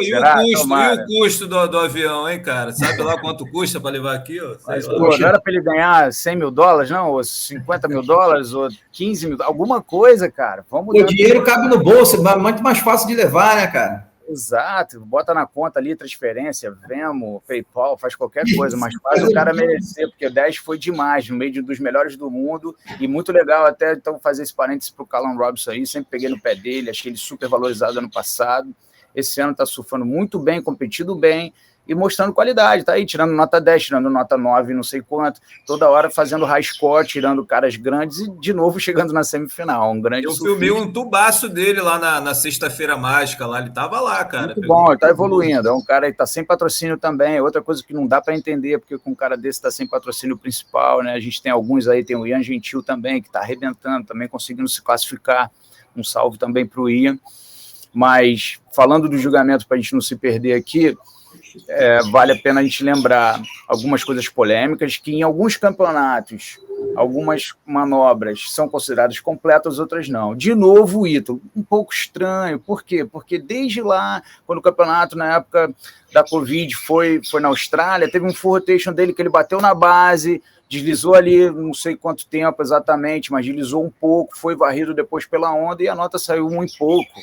E o custo do avião, hein, cara? Sabe lá quanto custa para levar aqui? Mas, não era para ele ganhar $100 mil, não? Ou $50 mil, ou 15 mil, alguma coisa, cara. O dinheiro cabe no bolso, é muito mais fácil de levar, né, cara? Exato, bota na conta ali, transferência, Venmo, PayPal, faz qualquer coisa, mas faz o cara merecer, porque o 10 foi demais, no meio dos melhores do mundo, e muito legal até, então, fazer esse parênteses para o Callum Robinson aí, sempre peguei no pé dele, achei ele super valorizado ano passado, esse ano está surfando muito bem, competindo bem, e mostrando qualidade, tá aí, tirando nota 10, tirando nota 9, não sei quanto, toda hora fazendo high score, tirando caras grandes e, de novo, chegando na semifinal, um grande surfista. Eu filmei um tubaço dele lá na Sexta-feira Mágica, lá, ele tava lá, cara. Muito bom, ele tá evoluindo, é um cara que tá sem patrocínio também, outra coisa que não dá para entender, porque com um cara desse tá sem patrocínio principal, né, a gente tem alguns aí, tem o Ian Gentil também, que tá arrebentando, também conseguindo se classificar, um salve também pro Ian, mas falando do julgamento, para a gente não se perder aqui, vale a pena a gente lembrar algumas coisas polêmicas, que em alguns campeonatos, algumas manobras são consideradas completas, outras não. De novo, o Ítalo, um pouco estranho. Por quê? Porque desde lá, quando o campeonato, na época da Covid, foi na Austrália, teve um full rotation dele que ele bateu na base, deslizou ali, não sei quanto tempo exatamente, mas deslizou um pouco, foi varrido depois pela onda e a nota saiu 1 e pouco.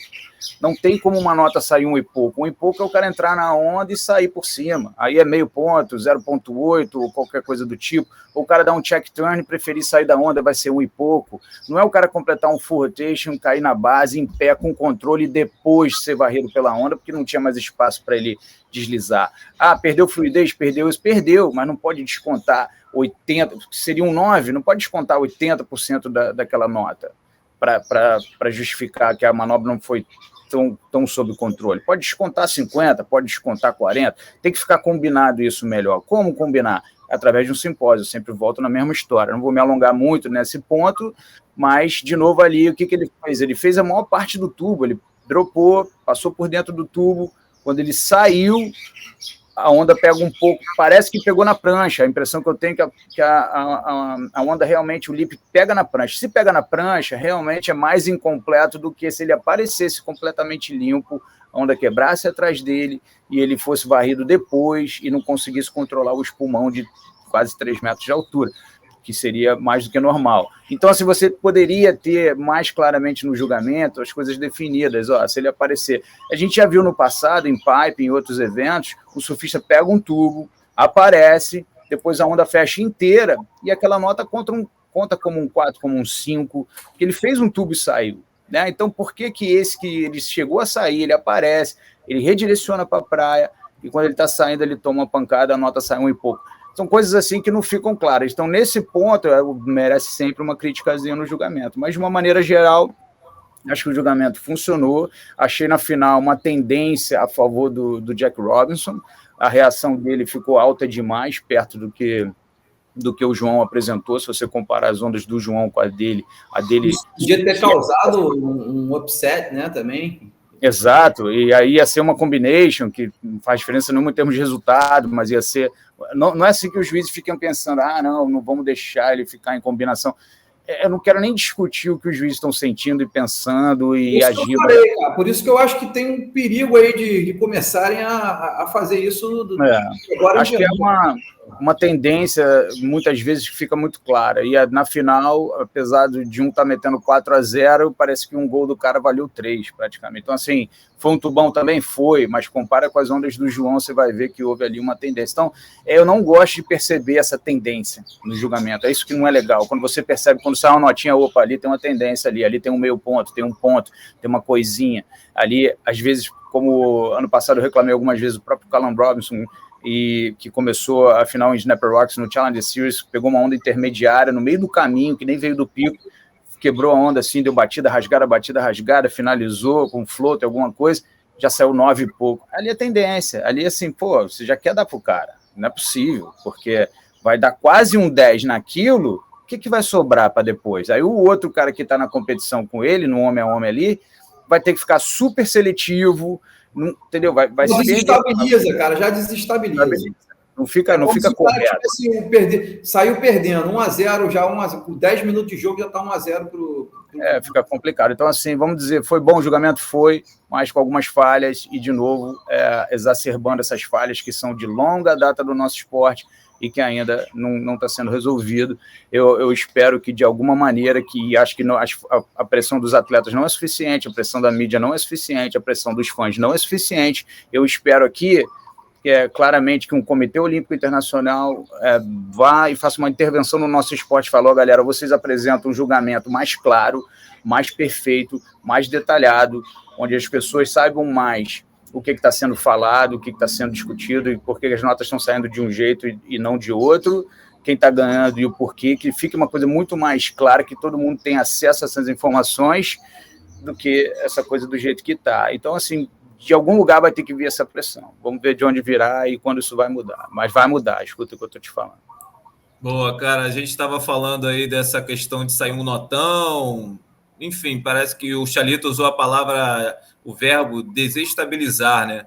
Não tem como uma nota sair 1 e pouco. 1 e pouco é o cara entrar na onda e sair por cima. Aí é meio ponto, 0,8 ou qualquer coisa do tipo. Ou o cara dar um check turn e preferir sair da onda, vai ser 1 e pouco. Não é o cara completar um full rotation, cair na base, em pé, com controle e depois ser varrido pela onda, porque não tinha mais espaço para ele deslizar. Perdeu fluidez? Perdeu isso? Perdeu, mas não pode descontar 80%, seria um 9, não pode descontar 80% daquela nota. para justificar que a manobra não foi tão sob controle. Pode descontar 50, pode descontar 40, tem que ficar combinado isso melhor. Como combinar? Através de um simpósio, eu sempre volto na mesma história. Não vou me alongar muito nesse ponto, mas, de novo, ali, o que ele fez? Ele fez a maior parte do tubo, ele dropou, passou por dentro do tubo, quando ele saiu, a onda pega um pouco, parece que pegou na prancha, a impressão que eu tenho é que a onda realmente, o lip pega na prancha. Se pega na prancha, realmente é mais incompleto do que se ele aparecesse completamente limpo, a onda quebrasse atrás dele e ele fosse varrido depois e não conseguisse controlar o espumão de quase 3 metros de altura, que seria mais do que normal. Então, assim, você poderia ter mais claramente no julgamento as coisas definidas. Ó, se ele aparecer... A gente já viu no passado, em pipe, em outros eventos, o surfista pega um tubo, aparece, depois a onda fecha inteira e aquela nota conta como um 4, como um 5, porque ele fez um tubo e saiu. Né? Então, por que esse que ele chegou a sair, ele aparece, ele redireciona para a praia e quando ele está saindo, ele toma uma pancada, a nota sai 1 e pouco. São coisas assim que não ficam claras. Então, nesse ponto, merece sempre uma criticazinha no julgamento. Mas, de uma maneira geral, acho que o julgamento funcionou. Achei, na final, uma tendência a favor do Jack Robinson. A reação dele ficou alta demais, perto do que o João apresentou. Se você comparar as ondas do João com a dele... Podia ter causado um upset, né, também. Exato, e aí ia ser uma combination, que não faz diferença nenhuma em termos de resultado, mas ia ser... Não é assim que os juízes ficam pensando, não vamos deixar ele ficar em combinação. Eu não quero nem discutir o que os juízes estão sentindo e pensando e agindo. Por isso que eu acho que tem um perigo aí de começarem a fazer isso agora. Acho que é uma tendência, muitas vezes, que fica muito clara. E na final, apesar de um estar metendo 4-0, parece que um gol do cara valeu 3, praticamente. Então, assim, foi um tubão também? Foi, mas compara com as ondas do João, você vai ver que houve ali uma tendência. Então, eu não gosto de perceber essa tendência no julgamento. É isso que não é legal. Quando você percebe, quando sai uma notinha, opa, ali tem uma tendência ali tem um meio ponto, tem um ponto, tem uma coisinha. Ali, às vezes, como ano passado eu reclamei algumas vezes, o próprio Callum Robinson, e que começou a final em Snapper Rocks no Challenger Series, pegou uma onda intermediária no meio do caminho, que nem veio do pico, quebrou a onda assim, deu batida rasgada, finalizou com float, alguma coisa, já saiu 9 e pouco. Ali é tendência, ali assim, você já quer dar pro cara, não é possível, porque vai dar quase um 10 naquilo, o que vai sobrar para depois? Aí o outro cara que está na competição com ele, no homem a homem ali, vai ter que ficar super seletivo, entendeu? Vai desestabiliza, cara, já desestabiliza. Não fica correto. Tipo assim, saiu perdendo 1-0, já 10 minutos de jogo já está 1-0 pro... Fica complicado. Então, assim, vamos dizer, foi bom o julgamento? Foi, mas com algumas falhas e, de novo, exacerbando essas falhas que são de longa data do nosso esporte e que ainda não está sendo resolvido. Eu espero que, de alguma maneira, que acho que a pressão dos atletas não é suficiente, a pressão da mídia não é suficiente, a pressão dos fãs não é suficiente. Eu espero aqui que claramente que um Comitê Olímpico Internacional vá e faça uma intervenção no nosso esporte, falou, galera, vocês apresentam um julgamento mais claro, mais perfeito, mais detalhado, onde as pessoas saibam mais o que está sendo falado, o que está sendo discutido e por que as notas estão saindo de um jeito e não de outro, quem está ganhando e o porquê, que fique uma coisa muito mais clara, que todo mundo tenha acesso a essas informações do que essa coisa do jeito que está. Então, assim, de algum lugar vai ter que vir essa pressão. Vamos ver de onde virá e quando isso vai mudar. Mas vai mudar, escuta o que eu estou te falando. Boa, cara, a gente estava falando aí dessa questão de sair um notão, enfim, parece que o Chalito usou o verbo desestabilizar, né?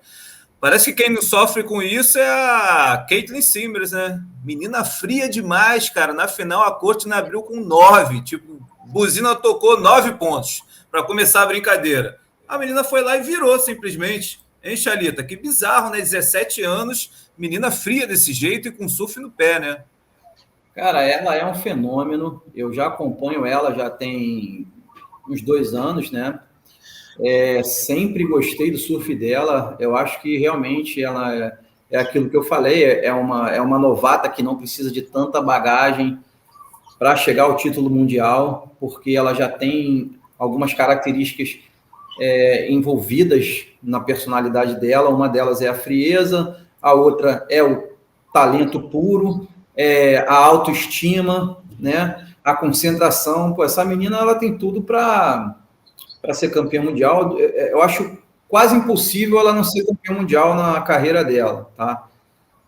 Parece que quem não sofre com isso é a Caitlin Simmers, né? Menina fria demais, cara. Na final, a corte abriu com 9. Tipo, buzina tocou 9 pontos para começar a brincadeira. A menina foi lá e virou, simplesmente. Hein, Chalita? Que bizarro, né? 17 anos, menina fria desse jeito e com surf no pé, né? Cara, ela é um fenômeno. Eu já acompanho ela, já tem uns 2 anos, né? Sempre gostei do surf dela. Eu acho que realmente ela é aquilo que eu falei, é uma novata que não precisa de tanta bagagem para chegar ao título mundial, porque ela já tem algumas características envolvidas na personalidade dela. Uma delas é a frieza, a outra é o talento puro, a autoestima, né? a concentração. Pô, essa menina ela tem tudo para ser campeã mundial. Eu acho quase impossível ela não ser campeã mundial na carreira dela, tá?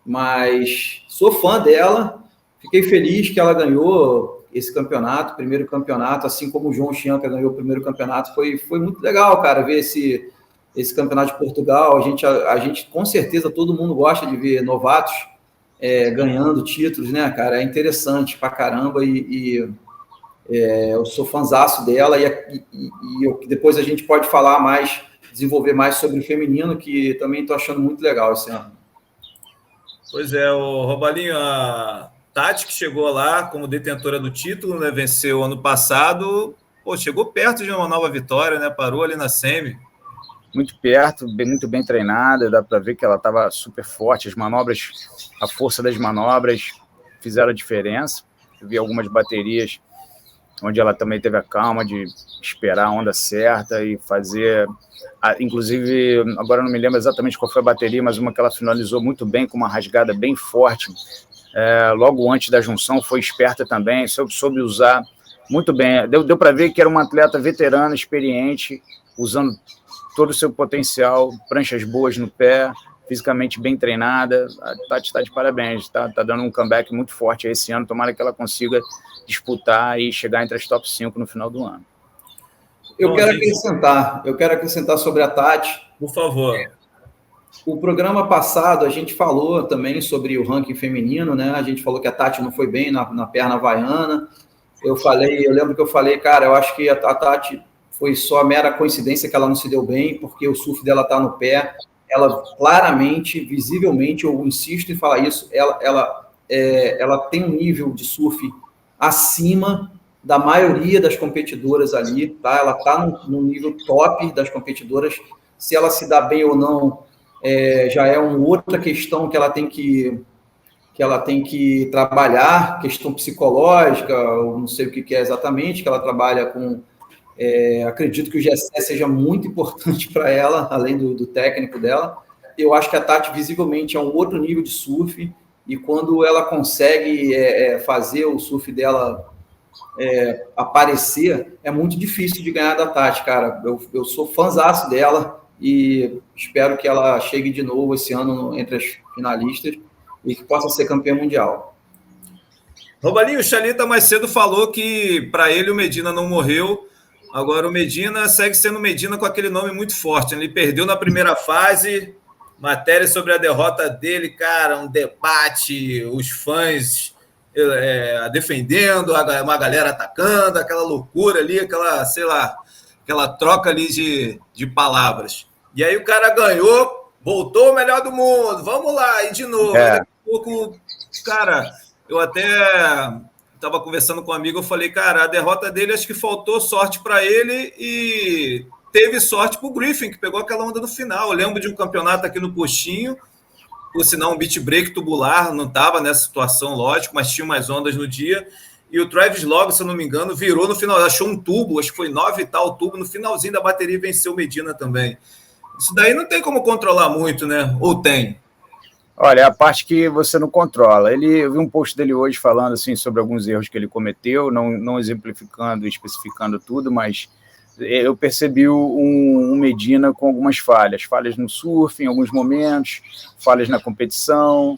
Mas sou fã dela, fiquei feliz que ela ganhou esse campeonato, primeiro campeonato, assim como o João Chianca ganhou o primeiro campeonato. Foi muito legal, cara, ver esse campeonato de Portugal. A gente, com certeza, todo mundo gosta de ver novatos ganhando títulos, né, cara? É interessante pra caramba eu sou fãzaço dela depois a gente pode falar mais, desenvolver mais sobre o feminino, que também estou achando muito legal esse ano. Pois é, o Robalinho, a Tati, que chegou lá como detentora do título, né, venceu ano passado, chegou perto de uma nova vitória, né, parou ali na semi. Muito perto, muito bem treinada, dá para ver que ela estava super forte, as manobras, a força das manobras fizeram a diferença. Eu vi algumas baterias onde ela também teve a calma de esperar a onda certa e fazer, inclusive, agora não me lembro exatamente qual foi a bateria, mas uma que ela finalizou muito bem, com uma rasgada bem forte, logo antes da junção, foi esperta também, soube usar muito bem, deu para ver que era uma atleta veterana, experiente, usando todo o seu potencial, pranchas boas no pé, fisicamente bem treinada. A Tati está de parabéns, está dando um comeback muito forte esse ano, tomara que ela consiga disputar e chegar entre as top 5 no final do ano. Eu quero acrescentar sobre a Tati. Por favor. O programa passado a gente falou também sobre o ranking feminino, né? A gente falou que a Tati não foi bem na perna havaiana. Eu lembro que eu falei, cara, eu acho que a Tati foi só mera coincidência que ela não se deu bem, porque o surf dela está no pé. Ela claramente, visivelmente, eu insisto em falar isso, ela tem um nível de surf acima da maioria das competidoras ali, tá? Ela está no nível top das competidoras. Se ela se dá bem ou não, já é uma outra questão que ela tem que trabalhar, questão psicológica, eu não sei o que é exatamente, que ela trabalha com... acredito que o Gessé seja muito importante para ela, além do técnico dela. Eu acho que a Tati visivelmente é um outro nível de surf, e quando ela consegue fazer o surf dela aparecer, é muito difícil de ganhar da Tati, cara. Eu sou fãzaço dela e espero que ela chegue de novo esse ano entre as finalistas e que possa ser campeã mundial. Robalinho, o Chalita mais cedo falou que para ele o Medina não morreu. Agora o Medina segue sendo Medina com aquele nome muito forte. Ele perdeu na primeira fase, matéria sobre a derrota dele, cara, um debate, os fãs defendendo, uma galera atacando, aquela loucura ali, aquela troca ali de palavras. E aí o cara ganhou, voltou o melhor do mundo, vamos lá, e de novo. Daqui a pouco, cara, eu até... estava conversando com um amigo, eu falei, cara, a derrota dele, acho que faltou sorte para ele e teve sorte para o Griffin, que pegou aquela onda no final. Eu lembro de um campeonato aqui no Postinho, por sinal um beat break tubular, não estava nessa situação, lógico, mas tinha umas ondas no dia, e o Travis Log, se eu não me engano, virou no final, achou um tubo, acho que foi 9 e tal tubo, no finalzinho da bateria e venceu o Medina também. Isso daí não tem como controlar muito, né? Ou tem? Olha, é a parte que você não controla. Eu vi um post dele hoje falando assim, sobre alguns erros que ele cometeu, não exemplificando e especificando tudo, mas eu percebi um Medina com algumas falhas no surf em alguns momentos, falhas na competição,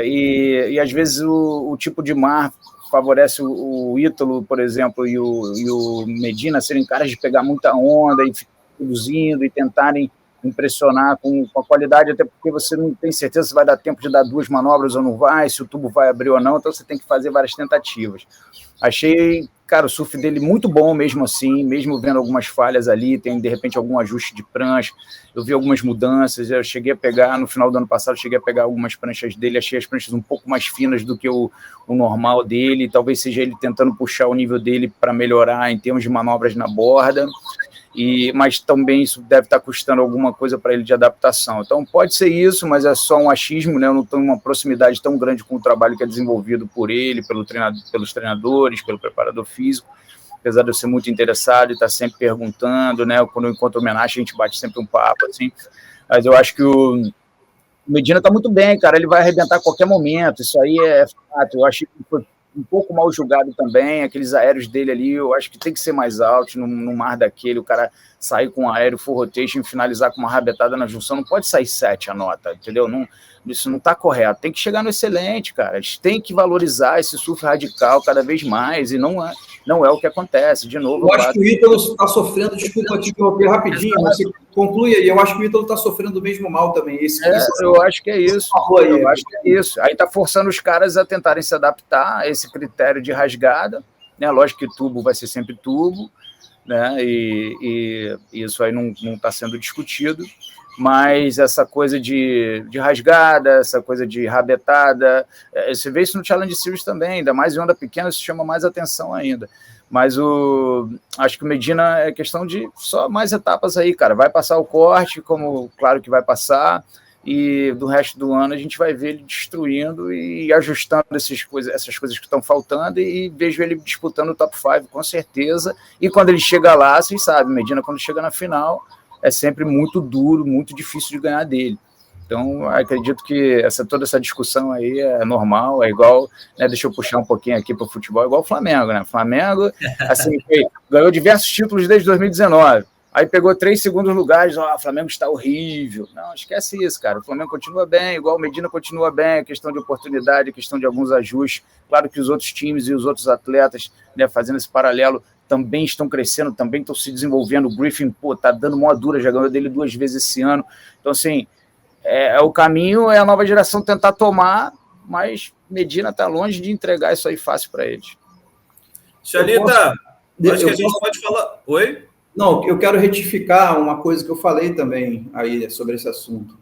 e às vezes o tipo de mar favorece o Ítalo, por exemplo, e o Medina serem caras de pegar muita onda e ficar produzindo e tentarem impressionar com a qualidade, até porque você não tem certeza se vai dar tempo de dar 2 manobras ou não vai, se o tubo vai abrir ou não, então você tem que fazer várias tentativas. Achei, cara, o surf dele muito bom mesmo assim, mesmo vendo algumas falhas ali, tem de repente algum ajuste de prancha, eu vi algumas mudanças, eu cheguei a pegar, no final do ano passado, cheguei a pegar algumas pranchas dele, achei as pranchas um pouco mais finas do que o normal dele, talvez seja ele tentando puxar o nível dele para melhorar em termos de manobras na borda, mas também isso deve estar custando alguma coisa para ele de adaptação. Então pode ser isso, mas é só um achismo, né? Eu não tenho uma proximidade tão grande com o trabalho que é desenvolvido por ele, pelos treinadores, pelo preparador físico, apesar de eu ser muito interessado e estar sempre perguntando, né? Quando eu encontro homenagem, a gente bate sempre um papo, assim, mas eu acho que o Medina está muito bem, cara, ele vai arrebentar a qualquer momento, isso aí é fato. Eu acho que um pouco mal julgado também, aqueles aéreos dele ali, eu acho que tem que ser mais alto, no mar daquele, o cara sair com um aéreo full rotation e finalizar com uma rabetada na junção, não pode sair 7 a nota, entendeu? Isso não está correto, tem que chegar no excelente, cara, eles têm que valorizar esse surf radical cada vez mais, e não é o que acontece, de novo. Eu acho que o Ítalo está sofrendo, desculpa te interromper rapidinho, você conclui aí, eu acho que o Ítalo está sofrendo do mesmo mal também. Eu acho que é isso, eu acho que é isso. Aí está forçando os caras a tentarem se adaptar a esse critério de rasgada, né? Lógico que tubo vai ser sempre tubo, né? E isso aí não está sendo discutido, mas essa coisa de rasgada, essa coisa de rabetada, você vê isso no Challenge Series também, ainda mais em onda pequena, isso chama mais atenção ainda. Mas acho que o Medina é questão de só mais etapas aí, cara. Vai passar o corte, como claro que vai passar, e do resto do ano a gente vai ver ele destruindo e ajustando essas coisas que estão faltando, e vejo ele disputando o top 5 com certeza. E quando ele chega lá, vocês sabem, Medina, quando chega na final, é sempre muito duro, muito difícil de ganhar dele. Então, acredito que toda essa discussão aí é normal, é igual, né, deixa eu puxar um pouquinho aqui para o futebol, é igual o Flamengo, né? O Flamengo, assim, ganhou diversos títulos desde 2019, aí pegou 3 segundos lugares, o Flamengo está horrível. Não, esquece isso, cara, o Flamengo continua bem, igual o Medina continua bem, a questão de oportunidade, a questão de alguns ajustes, claro que os outros times e os outros atletas, né, fazendo esse paralelo, também estão crescendo, também estão se desenvolvendo. O Griffin, tá dando mó dura, já ganhou dele 2 vezes esse ano. Então, assim, o caminho é a nova geração tentar tomar, mas Medina está longe de entregar isso aí fácil para eles. Xalita, acho que a gente pode falar... Oi? Não, eu quero retificar uma coisa que eu falei também aí sobre esse assunto.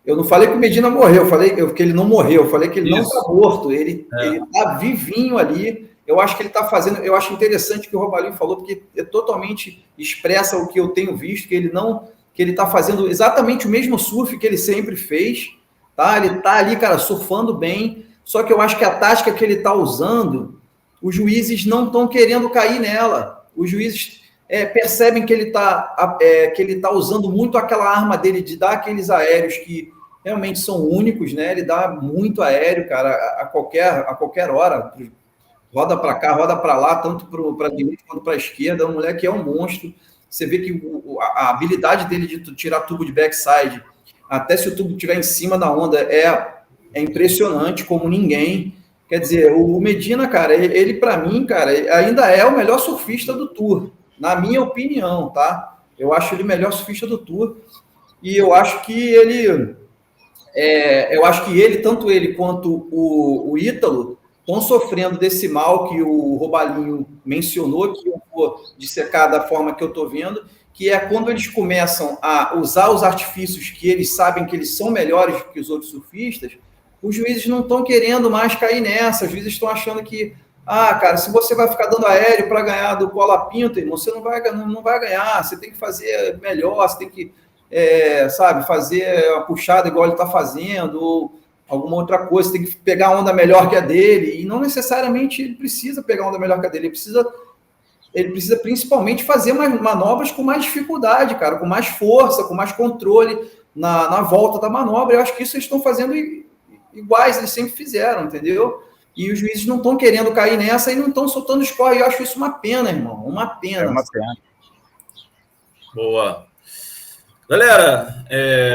Eu não falei que o Medina morreu, eu falei que ele não morreu, eu falei que ele não está morto, ele está vivinho ali. Eu acho que ele está fazendo, eu acho interessante o que o Robalinho falou, porque totalmente expressa o que eu tenho visto, que ele está fazendo exatamente o mesmo surf que ele sempre fez, tá? Ele está ali, cara, surfando bem, só que eu acho que a tática que ele está usando, os juízes não estão querendo cair nela. Os juízes percebem que ele tá usando muito aquela arma dele de dar aqueles aéreos que realmente são únicos, né? Ele dá muito aéreo, cara, a qualquer hora. Roda para cá, roda para lá, tanto para a direita quanto para a esquerda. O moleque é um monstro. Você vê que a habilidade dele de tirar tubo de backside, até se o tubo estiver em cima da onda, é impressionante, como ninguém. Quer dizer, o Medina, cara, ele para mim, cara, ainda é o melhor surfista do Tour, na minha opinião, tá? Eu acho ele o melhor surfista do Tour. E eu acho que tanto ele quanto o Ítalo, estão sofrendo desse mal que o Robalinho mencionou, que eu vou dissecar da forma que eu estou vendo, que é quando eles começam a usar os artifícios que eles sabem que eles são melhores que os outros surfistas, os juízes não estão querendo mais cair nessa, os juízes estão achando que, cara, se você vai ficar dando aéreo para ganhar do Cola Pinto, irmão, você não vai ganhar, você tem que fazer melhor, você tem que, fazer a puxada igual ele está fazendo, ou alguma outra coisa, tem que pegar a onda melhor que a dele, e não necessariamente ele precisa pegar a onda melhor que a dele, ele precisa principalmente fazer manobras com mais dificuldade, cara, com mais força, com mais controle na volta da manobra. Eu acho que isso eles estão fazendo iguais, eles sempre fizeram, entendeu? E os juízes não estão querendo cair nessa e não estão soltando score. Eu acho isso uma pena, irmão, uma pena. É uma pena. Boa. Galera,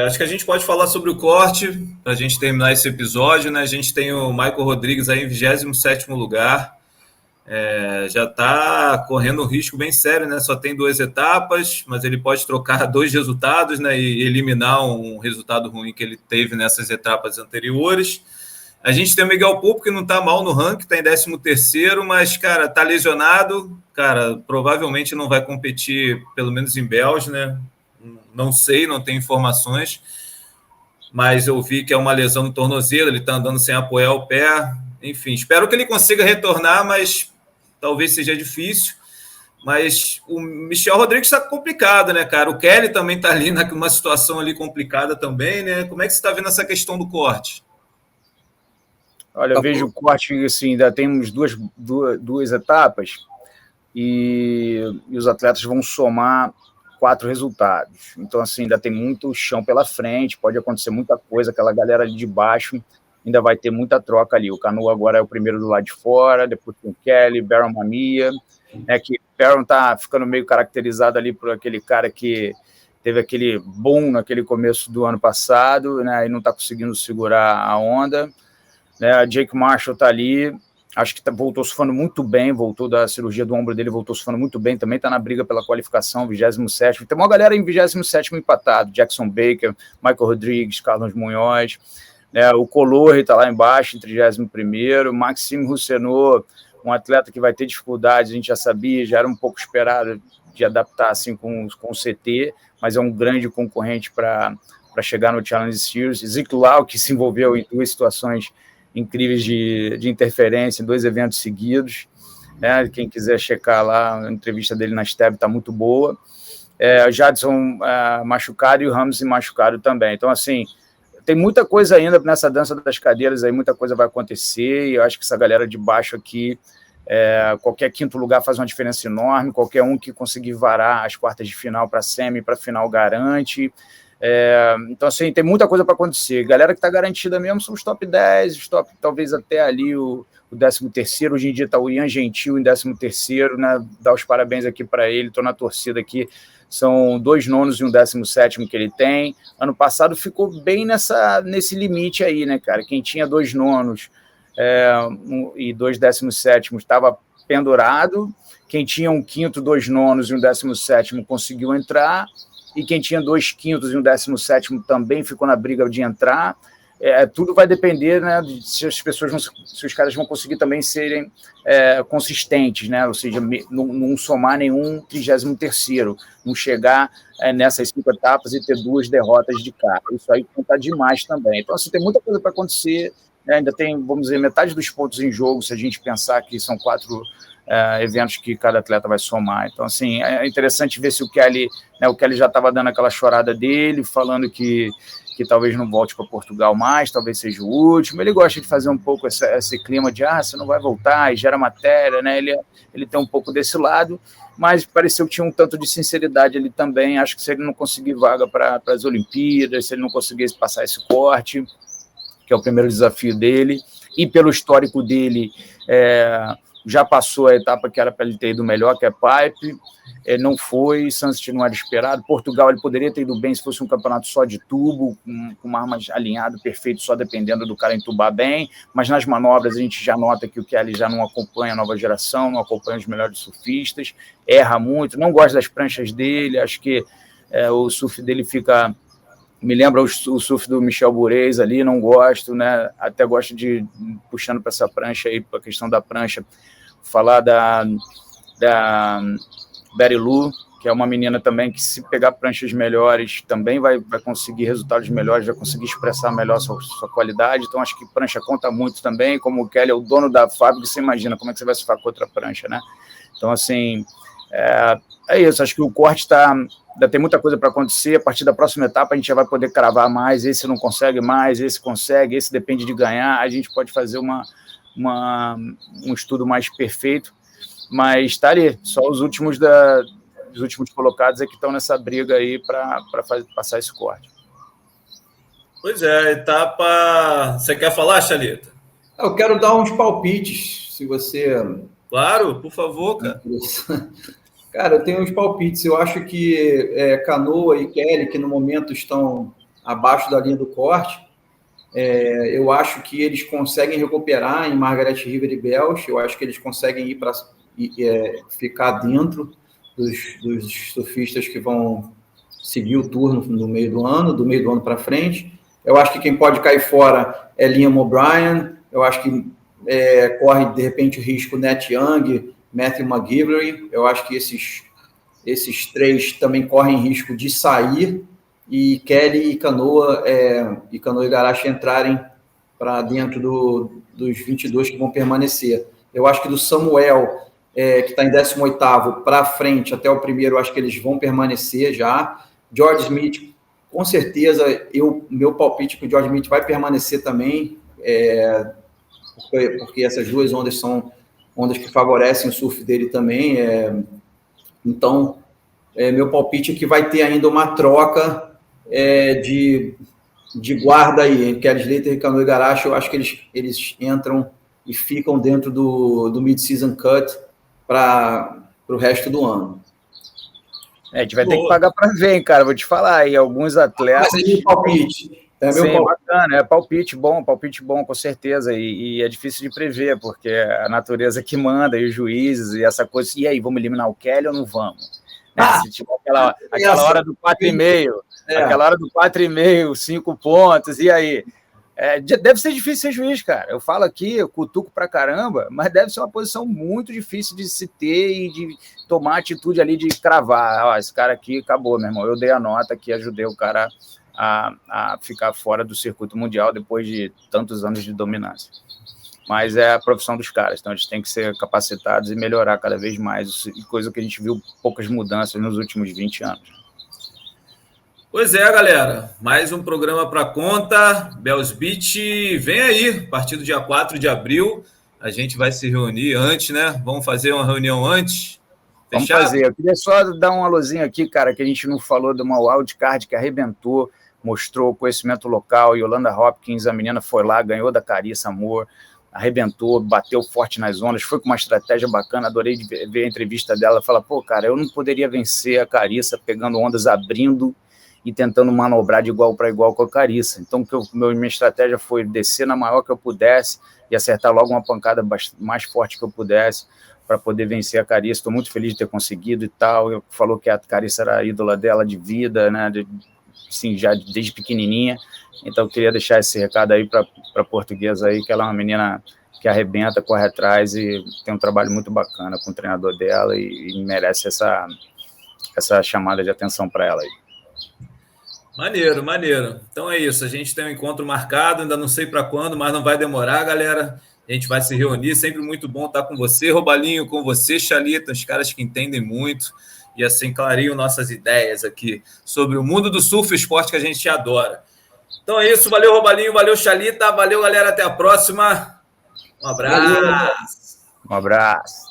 acho que a gente pode falar sobre o corte para a gente terminar esse episódio, né? A gente tem o Michael Rodrigues aí em 27º lugar, já está correndo um risco bem sério, né? Só tem 2 etapas, mas ele pode trocar 2 resultados, né? E eliminar um resultado ruim que ele teve nessas etapas anteriores. A gente tem o Miguel Pupo, que não está mal no ranking, está em 13º, mas, cara, está lesionado, cara, provavelmente não vai competir, pelo menos em Belge, né? Não sei, não tenho informações, mas eu vi que é uma lesão no tornozelo, ele está andando sem apoiar o pé, enfim, espero que ele consiga retornar, mas talvez seja difícil. Mas o Michel Rodrigues está complicado, né, cara? O Kelly também está ali numa situação ali complicada também, né? Como é que você está vendo essa questão do corte? Olha, eu vejo o corte, assim, ainda temos duas etapas e os atletas vão somar 4 resultados. Então, assim, ainda tem muito chão pela frente, pode acontecer muita coisa, aquela galera ali de baixo ainda vai ter muita troca ali. O Canoa agora é o primeiro do lado de fora, depois tem o Kelly, Baron Mamiya, né, que Baron tá ficando meio caracterizado ali por aquele cara que teve aquele boom naquele começo do ano passado, né, e não está conseguindo segurar a onda, né, Jake Marshall está ali, acho que voltou surfando muito bem, voltou da cirurgia do ombro dele, voltou surfando muito bem, também está na briga pela qualificação, 27º, tem uma galera em 27º empatado, Jackson Baker, Michael Rodrigues, Carlos Munhoz, né, o Colorri está lá embaixo, em 31º, Maxime Roussenot, um atleta que vai ter dificuldades, a gente já sabia, já era um pouco esperado de adaptar assim com o CT, mas é um grande concorrente para chegar no Challenge Series. Zeke Lau, que se envolveu em 2 situações incríveis de interferência, em 2 eventos seguidos, né? Quem quiser checar lá, a entrevista dele na STEB está muito boa. O Jadson machucado e o Ramsey machucado também. Então, assim, tem muita coisa ainda nessa dança das cadeiras, aí muita coisa vai acontecer, e eu acho que essa galera de baixo aqui, qualquer quinto lugar faz uma diferença enorme, qualquer um que conseguir varar as quartas de final para semi, para final garante. Então, assim, tem muita coisa para acontecer. Galera que está garantida mesmo são os top 10, os top, talvez até ali o 13º. Hoje em dia está o Ian Gentil em 13º, né? Dar os parabéns aqui para ele, estou na torcida aqui. São 2 nonos e um 17º que ele tem. Ano passado ficou bem nesse limite aí, né, cara? Quem tinha 2 nonos e 2 17º estava pendurado. Quem tinha um quinto, 2 nonos e um 17º conseguiu entrar. E quem tinha 2 quintos e um 17º também ficou na briga de entrar. Tudo vai depender, né, de se as pessoas, se os caras vão conseguir também serem consistentes, né, ou seja, não somar nenhum 33º, não chegar nessas 5 etapas e ter 2 derrotas de cara. Isso aí conta demais também. Então, assim, tem muita coisa para acontecer, né, ainda tem, vamos dizer, metade dos pontos em jogo, se a gente pensar que são 4 eventos que cada atleta vai somar. Então, assim, é interessante ver se o Kelly, né, o Kelly já estava dando aquela chorada dele, falando que talvez não volte para Portugal mais, talvez seja o último. Ele gosta de fazer um pouco esse clima de, você não vai voltar, e gera matéria, né? Ele tem um pouco desse lado, mas pareceu que tinha um tanto de sinceridade ali também. Acho que se ele não conseguir vaga para as Olimpíadas, se ele não conseguir passar esse corte, que é o primeiro desafio dele, e pelo histórico dele, já passou a etapa que era para ele ter ido melhor, que é Pipe, não foi, Sunset não era esperado, Portugal ele poderia ter ido bem se fosse um campeonato só de tubo, com uma arma alinhada, perfeito, só dependendo do cara entubar bem, mas nas manobras a gente já nota que o Kelly já não acompanha a nova geração, não acompanha os melhores surfistas, erra muito, não gosta das pranchas dele, acho que o surf dele fica... Me lembra o surf do Michel Bourez ali, não gosto, né? Até gosto de, puxando para essa prancha aí, para a questão da prancha, falar da Betty Lou, que é uma menina também que, se pegar pranchas melhores, também vai conseguir resultados melhores, vai conseguir expressar melhor sua qualidade. Então, acho que prancha conta muito também. Como o Kelly é o dono da fábrica, você imagina como é que você vai surfar com outra prancha, né? Então, assim, é isso. Acho que o corte ainda tem muita coisa para acontecer. A partir da próxima etapa, a gente já vai poder cravar mais. Esse não consegue mais, esse consegue, esse depende de ganhar. A gente pode fazer um estudo mais perfeito, mas está ali. Só os últimos colocados é que estão nessa briga aí para passar esse corte. Pois é, etapa... Você quer falar, Chalita? Eu quero dar uns palpites, se você... Claro, por favor, cara. Cara, eu tenho uns palpites. Eu acho que Canoa e Kelly, que no momento estão abaixo da linha do corte, eu acho que eles conseguem recuperar em Margaret River e Belch. Eu acho que eles conseguem ir para ficar dentro dos surfistas que vão seguir o turno do meio do ano para frente. Eu acho que quem pode cair fora é Liam O'Brien. Eu acho que corre, de repente, o risco Net Young, Matthew McGillivray. Eu acho que esses 3 também correm risco de sair, e Kelly e Canoa e Igarashi entrarem para dentro dos 22 que vão permanecer. Eu acho que do Samuel, que está em 18º, para frente, até o primeiro, eu acho que eles vão permanecer já. George Smith, com certeza, meu palpite que o George Smith vai permanecer também, porque essas 2 ondas são ondas que favorecem o surf dele também. Então, meu palpite é que vai ter ainda uma troca de de guarda aí, Kelly Slater e Kamui Garashi, eu acho que eles entram e ficam dentro do mid-season cut para o resto do ano. A gente vai ter que pagar para ver, hein, cara. Vou te falar aí, alguns atletas... Mas é meu palpite. Sim, bacana, palpite bom, com certeza, e é difícil de prever, porque é a natureza que manda, e os juízes, e essa coisa, e aí, vamos eliminar o Kelly ou não vamos? Se tiver aquela hora do 4,5, aquela hora do 4,5, 5 pontos, e aí? Deve ser difícil ser juiz, cara, eu falo aqui, eu cutuco pra caramba, mas deve ser uma posição muito difícil de se ter e de tomar a atitude ali de cravar, esse cara aqui acabou, meu irmão, eu dei a nota aqui, ajudei o cara a ficar fora do circuito mundial depois de tantos anos de dominância. Mas é a profissão dos caras, então eles têm que ser capacitados e melhorar cada vez mais, coisa que a gente viu poucas mudanças nos últimos 20 anos. Pois é, galera, mais um programa para conta, Bells Beat, vem aí, a partir do dia 4 de abril, a gente vai se reunir antes, né? Vamos fazer uma reunião antes? Vamos fazer. Eu queria só dar um alôzinho aqui, cara, que a gente não falou de uma wildcard que arrebentou, mostrou conhecimento local, Yolanda Hopkins, a menina foi lá, ganhou da Carissa Moore, arrebentou, bateu forte nas ondas, foi com uma estratégia bacana, adorei ver a entrevista dela, fala, pô, cara, eu não poderia vencer a Carissa pegando ondas, abrindo e tentando manobrar de igual para igual com a Carissa, então minha estratégia foi descer na maior que eu pudesse e acertar logo uma pancada mais forte que eu pudesse, para poder vencer a Carissa, estou muito feliz de ter conseguido e tal, eu falou que a Carissa era a ídola dela de vida, né, assim, já desde pequenininha, então eu queria deixar esse recado aí para a portuguesa aí, que ela é uma menina que arrebenta, corre atrás e tem um trabalho muito bacana com o treinador dela e merece essa chamada de atenção para ela aí. Maneiro, maneiro. Então é isso, a gente tem um encontro marcado, ainda não sei para quando, mas não vai demorar, galera. A gente vai se reunir, sempre muito bom estar com você, Robalinho, com você, Chalita, os caras que entendem muito e assim clareiam nossas ideias aqui sobre o mundo do surf, o esporte que a gente adora. Então é isso, valeu, Robalinho, valeu, Chalita, valeu, galera, até a próxima. Um abraço. Um abraço.